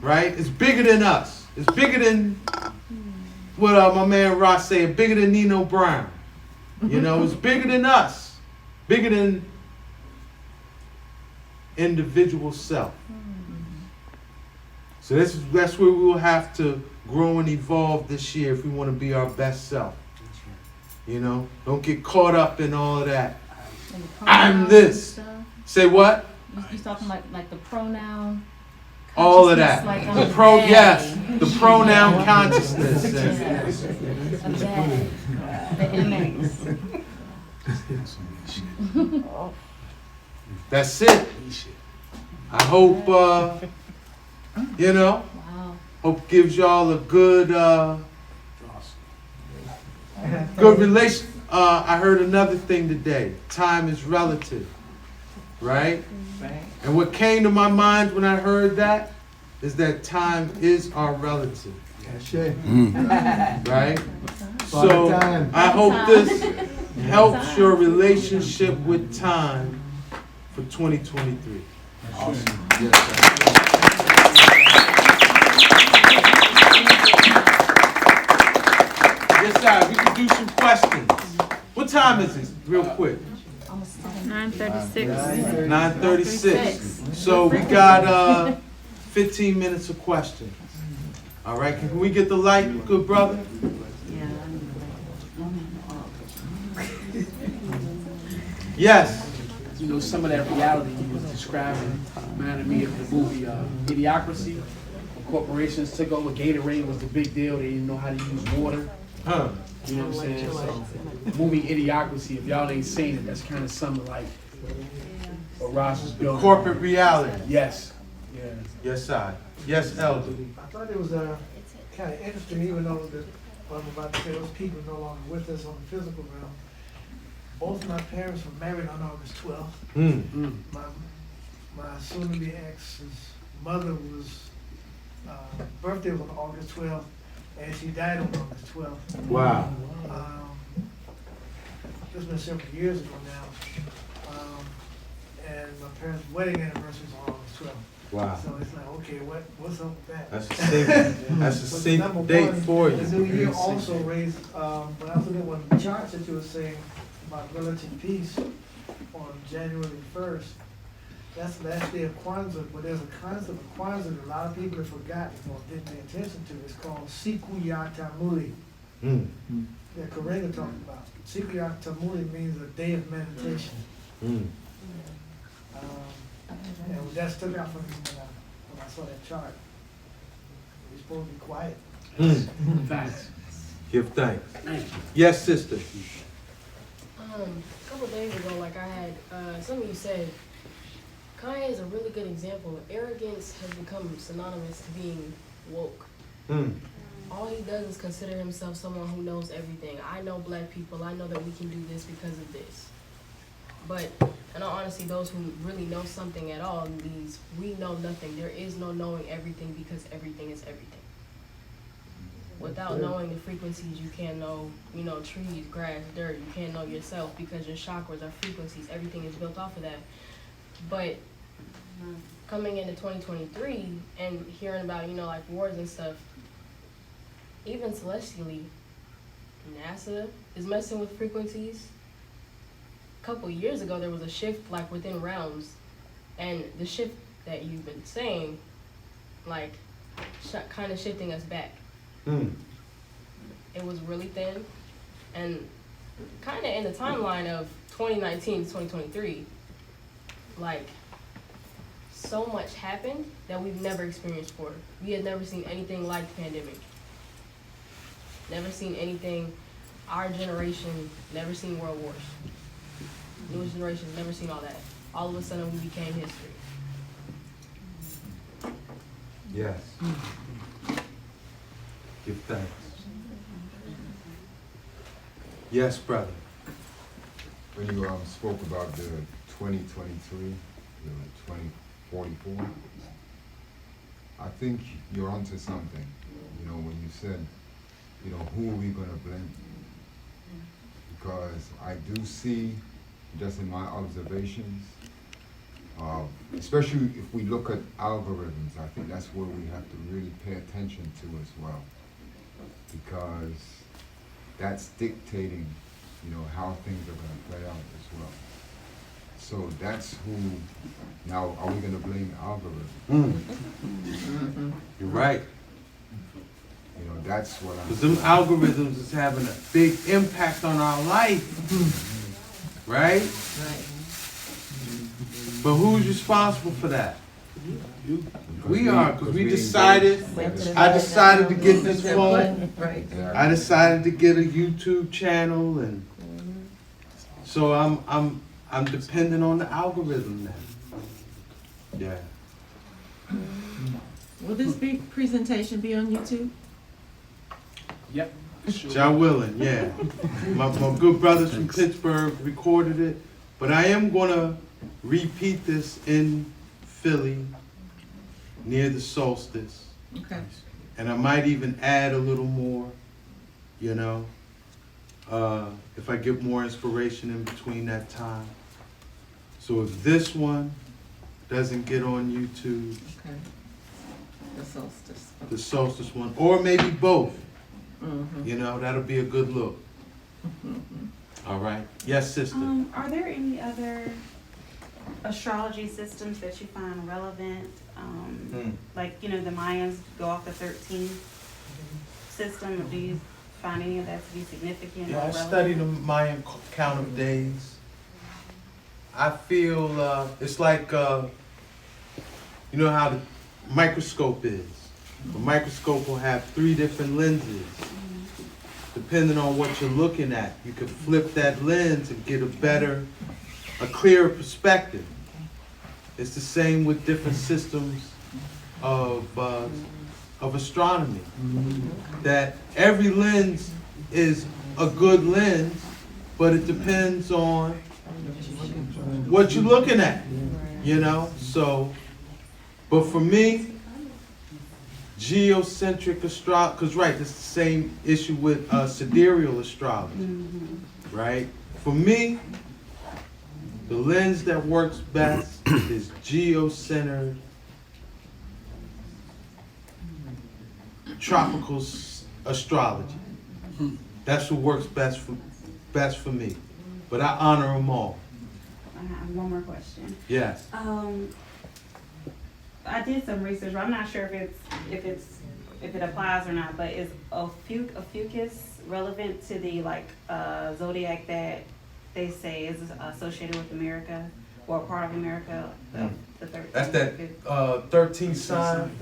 Right? It's bigger than us. It's bigger than what my man Ross said, bigger than Nino Brown. You know, it's bigger than us. Bigger than individual self. So that's where we will have to grow and evolve this year if we want to be our best self. You know, don't get caught up in all of that. I'm this. Stuff. Say what? You talking like the pronoun? All of that. Like The the pronoun consciousness. The MX. That's it. I hope, you know, Wow. hope gives y'all a good, good relation. I heard another thing today. Time is relative, right? And what came to my mind when I heard that is that time is our relative, right? So I hope this helps your relationship with time for 2023. Yes, sir. We can do some questions. What time is it? Real quick. 9:36. 9:36. So we got 15 minutes of questions. All right. Can we get the light, good brother? Yes. You know, some of that reality you was describing reminded me of the movie Idiocracy. When corporations took over, Gatorade was the big deal. They didn't know how to use water. Huh. You know what I'm saying? So, the movie Idiocracy, if y'all ain't seen it, that's kind of something like what Ross was building. Corporate reality. Yes. Yeah. Yes, I. Yes, Elder. I thought it was kind of interesting, even though what I'm about to say, those people no longer with us on the physical realm. Both of my parents were married on August 12th. Mm. My soon-to-be ex's mother was birthday was on August 12th, and she died on August 12th. Wow. This has been several years ago now. And my parents' wedding anniversary is on August 12th. Wow. So it's like, okay, what's up with that? That's a sync Number date one, for you. The new year also raised, when I was looking at one of the charts that you were saying about relative peace on January 1st, that's the last day of Kwanzaa, but there's a concept of Kwanzaa that a lot of people have forgotten or didn't pay attention to. It's called Siku Ya Tamuli Mm. that Karenga talked about. Siku Ya Tamuli means a day of meditation. Mm. And that stuck out for me when I saw that chart. You're supposed to be quiet. Mm. Facts. Give thanks. Yes, sister. A couple days ago, like I had, some of you said, Kanye is a really good example. Arrogance has become synonymous to being woke. Mm. All he does is consider himself someone who knows everything. I know black people. I know that we can do this because of this. But in all honesty, those who really know something at all, we know nothing. There is no knowing everything because everything is everything. Without knowing the frequencies, you can't know, trees, grass, dirt. You can't know yourself because your chakras are frequencies. Everything is built off of that. But coming into 2023 and hearing about, like wars and stuff, even celestially, NASA is messing with frequencies. A couple years ago, there was a shift like within realms, and the shift that you've been saying, like, kind of shifting us back. It was really thin, and kind of in the timeline of 2019 to 2023, like, so much happened that we've never experienced before. We had never seen anything like the pandemic. Never seen anything. Our generation never seen world wars. Newest generation never seen all that. All of a sudden, we became history. Yes. Give thanks. Yes, brother. When you spoke about the 2023, the 2044, I think you're onto something. When you said, who are we going to blame? Because I do see, just in my observations, especially if we look at algorithms, I think that's where we have to really pay attention to as well. Because that's dictating, how things are going to play out as well. So that's who, now are we going to blame algorithms? You're right. That's what I'm. Because them algorithms is having a big impact on our life. Right? But who's responsible for that? We are, because we decided, I decided to get this phone. I decided to get a YouTube channel, and so I'm dependent on the algorithm now. Yeah. Will this presentation be on YouTube? Yep. Sure. John Willen, yeah. My good brothers from Pittsburgh recorded it, but I am gonna repeat this in Philly near the solstice. Okay. And I might even add a little more, if I get more inspiration in between that time. So if this one doesn't get on YouTube, Okay. the solstice one, or maybe both, Mm-hmm. that'll be a good look. All right. Yes, sister. Are there any other astrology systems that you find relevant? Like, the Mayans go off the 13th system, or do you find any of that to be significant? Yeah, or I relevant? studied the Mayan count of days. I feel it's like, how the microscope is. A microscope will have 3 different lenses. Depending on what you're looking at, you can flip that lens and get a clearer perspective. It's the same with different systems of astronomy. That every lens is a good lens, but it depends on what you're looking at, So, but for me, geocentric astrology, because it's the same issue with sidereal astrology, right? For me, the lens that works best is geocentered tropical astrology. That's what works best for me. But I honor them all. I have one more question. Yes. I did some research. I'm not sure if it applies or not, but is Ophiuchus relevant to the zodiac that they say is associated with America or part of America? The 13th. That's that 13th sign.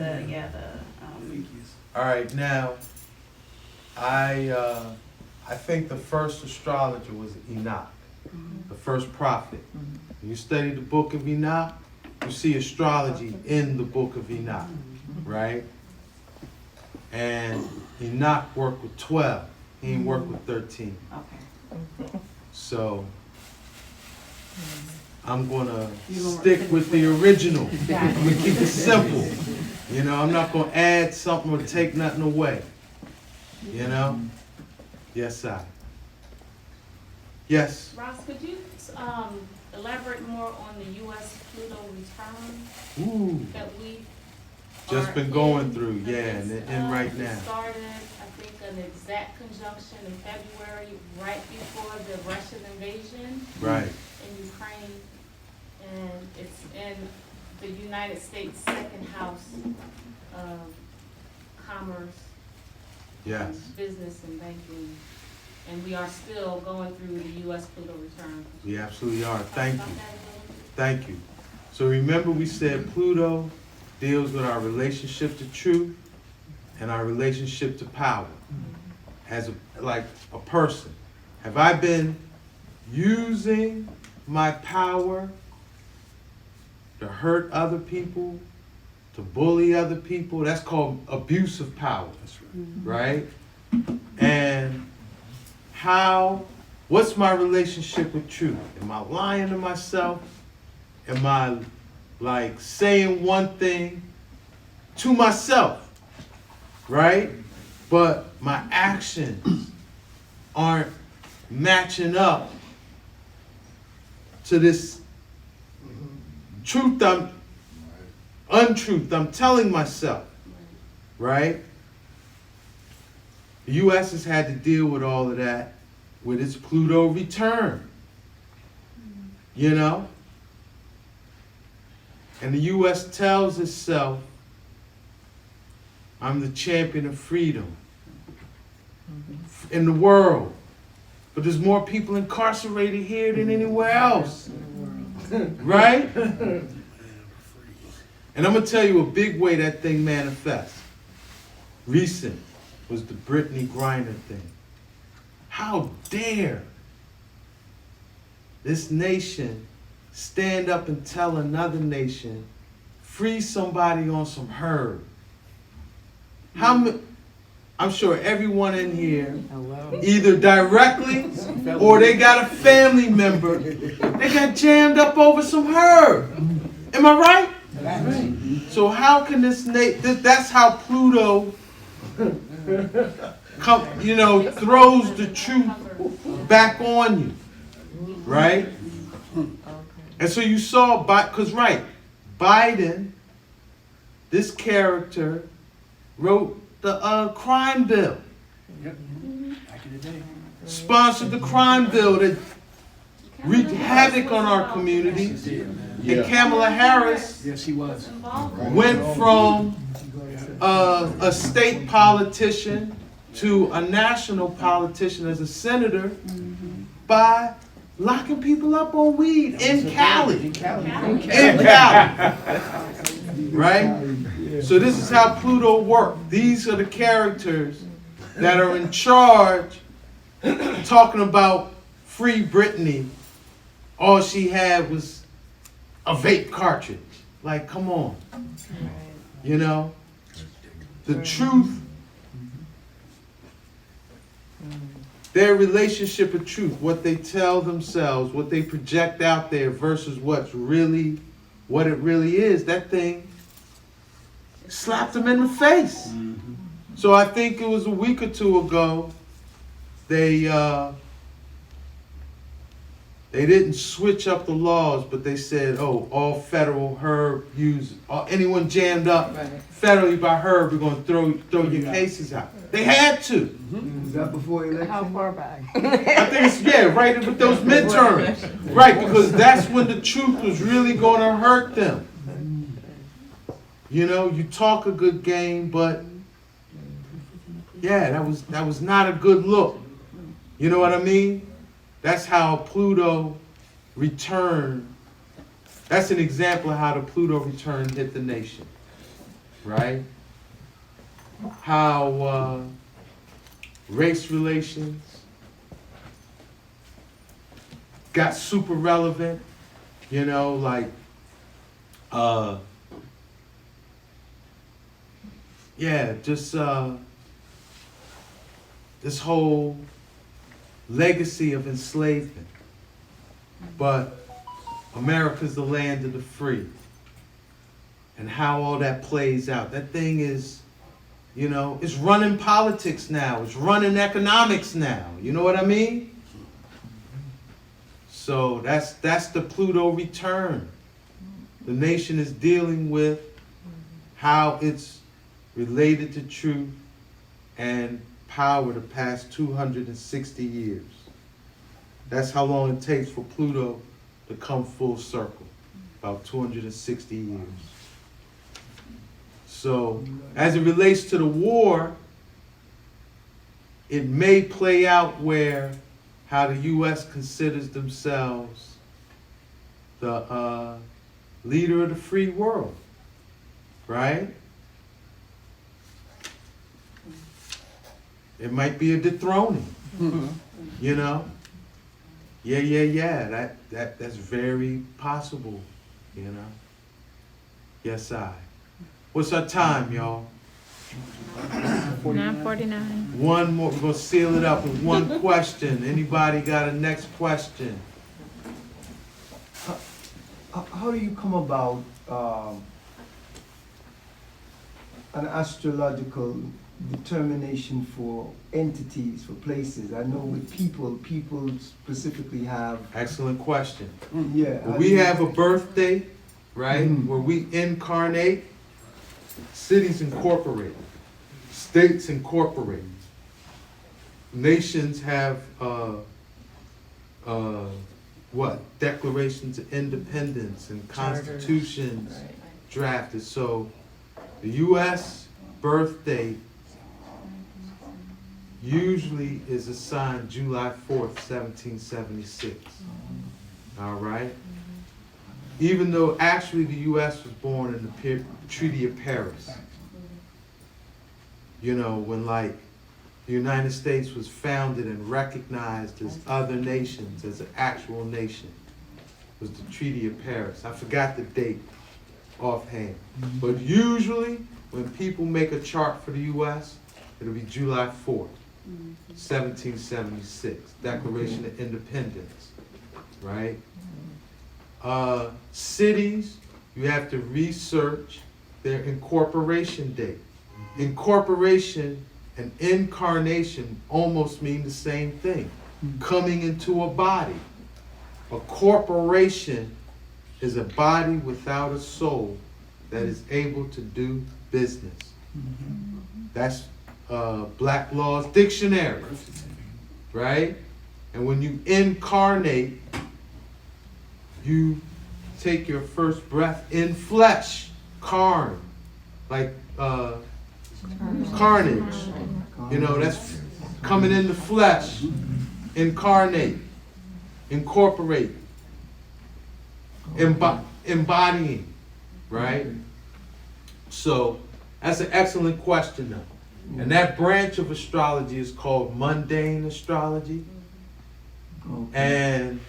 All right, now I think the first astrologer was Enoch, the first prophet. When you study the book of Enoch, you see astrology in the book of Enoch, right? And Enoch worked with 12. He didn't work with 13. Okay. So I'm gonna stick with the original. We keep it simple. You know, I'm not gonna add something or take nothing away. You know? Yes, sir. Yes. Ross, could you elaborate more on the U.S. Pluto return Ooh. that we Just are been going in through, yeah, and right it now. started, I think, an exact conjunction in February, right before the Russian invasion Right. in Ukraine, and it's in the United States' second house of commerce, Yes. business, and banking. And we are still going through the U.S. Pluto return. We absolutely are. Talk Thank about you. that a little bit? Thank you. So remember we said Pluto deals with our relationship to truth and our relationship to power. As like a person. Have I been using my power to hurt other people, to bully other people? That's called abuse of power, right? And what's my relationship with truth? Am I lying to myself? Am I like saying one thing to myself, right? But my actions aren't matching up to this truth untruth I'm telling myself, right? The U.S. has had to deal with all of that with its Pluto return, you know? And the U.S. tells itself, I'm the champion of freedom in the world. But there's more people incarcerated here than anywhere else. Right? And I'm going to tell you a big way that thing manifests. Recent was the Brittany Griner thing. How dare this nation stand up and tell another nation, free somebody on some herb. I'm sure everyone in here, either directly or they got a family member, they got jammed up over some herb. Am I right? So how can that's how Pluto throws the truth back on you, right? And so you saw, because Biden, this character, wrote the crime bill. Yep. Back in the day. Sponsored the crime bill that wreaked havoc on our communities. And Kamala Harris Yes, he was. went from a state politician to a national politician as a senator by locking people up on weed in Cali. In Cali. Right? So this is how Pluto worked. These are the characters that are in charge talking about free Brittany. All she had was a vape cartridge. Like, come on. You know? The truth, their relationship with truth, what they tell themselves, what they project out there versus what it really is, that thing slapped them in the face. So I think it was a week or two ago, they didn't switch up the laws, but they said, all federal herb users, anyone jammed up federally by herb, we're going to throw your cases out. They had to. Is that before election? How far back? I think it's, right with those midterms. Right, because that's when the truth was really going to hurt them. You know, you talk a good game, but yeah, that was not a good look. You know what I mean? That's how Pluto return. That's an example of how the Pluto return hit the nation, right? How race relations got super relevant, you know, like this whole legacy of enslavement. But America's the land of the free. And how all that plays out. That thing is, you know, it's running politics now. It's running economics now. You know what I mean? So that's the Pluto return. The nation is dealing with how it's related to truth and power the past 260 years. That's how long it takes for Pluto to come full circle, about 260 years. So, as it relates to the war, it may play out where how the U.S. considers themselves the leader of the free world, right? It might be a dethroning, you know? Yeah. That's very possible, you know? Yes, I. What's our time, y'all? 9:49. One more. We're gonna seal it up with one question. Anybody got a next question? How do you come about an astrological determination for entities, for places? I know with people specifically have... Excellent question. Yeah. Well, we have a birthday, right, where we incarnate. Cities incorporate. States incorporate. Nations have declarations of independence and constitutions drafted. So the U.S. birth date usually is assigned July 4th, 1776. All right? Even though actually the U.S. was born in the Treaty of Paris. You know, when like the United States was founded and recognized as other nations, as an actual nation, was the Treaty of Paris. I forgot the date offhand. But usually when people make a chart for the U.S., it'll be July 4th, 1776, Declaration of Independence, right? Cities, you have to research their incorporation date. Incorporation and incarnation almost mean the same thing. Coming into a body. A corporation is a body without a soul that is able to do business. That's Black Law's Dictionary, right? And when you incarnate, you take your first breath in flesh, carn, like carnage. You know, that's coming in the flesh, incarnate, incorporate, embodying, right? So that's an excellent question though. And that branch of astrology is called mundane astrology. And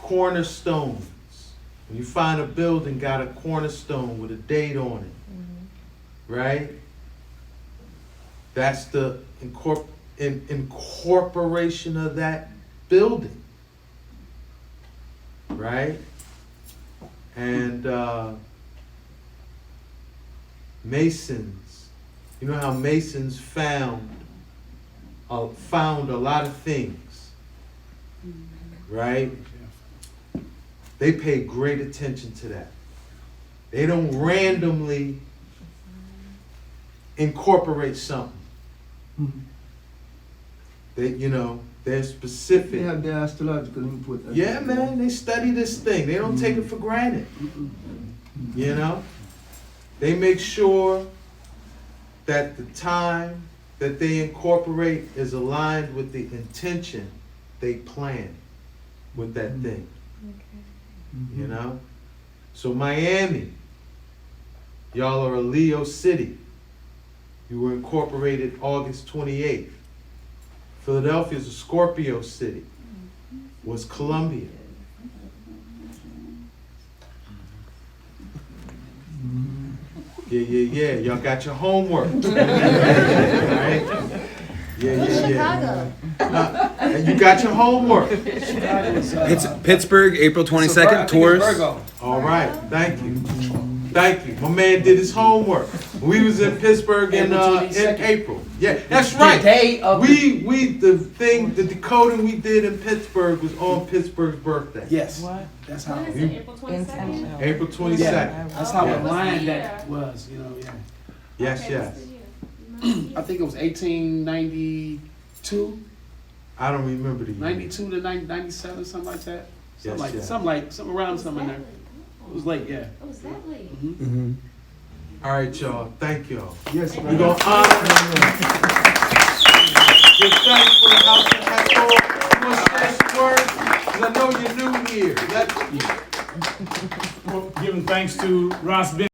cornerstones. When you find a building got a cornerstone with a date on it, right? That's the incorporation of that building, right? And Masons, you know how Masons found a lot of things, right? They pay great attention to that. They don't randomly incorporate something. They, you know, they're specific. They have their astrological input. Yeah, man, they study this thing. They don't take it for granted. You know? They make sure that the time that they incorporate is aligned with the intention they plan with that thing. You know? So Miami, y'all are a Leo city. You were incorporated August 28th. Philadelphia is a Scorpio city. Was Columbia. Yeah. Y'all got your homework. Right? Yeah. Chicago. And you got your homework. Pittsburgh, April 22nd, tours. All right, thank you. Thank you. My man did his homework. We was in Pittsburgh in April 22nd. April. Yeah, that's right. The day of the decoding we did in Pittsburgh was on Pittsburgh's birthday. Yes. That's how. When is it, April 22nd? April 22nd. Yeah, that's how Yeah. aligned that was, you know, yeah. Yes, Okay, yes. what's the year? I think it was 1892, I don't remember the year. 92 to 97, something like that. Yes, yes. Something around something in there. It was late, yeah. It was that late. All right, y'all. Thank y'all. Yes, We're gonna honor give thanks for the house and echo. You wanna say some words? 'Cause I know you're new here. Giving thanks to Ross Ben.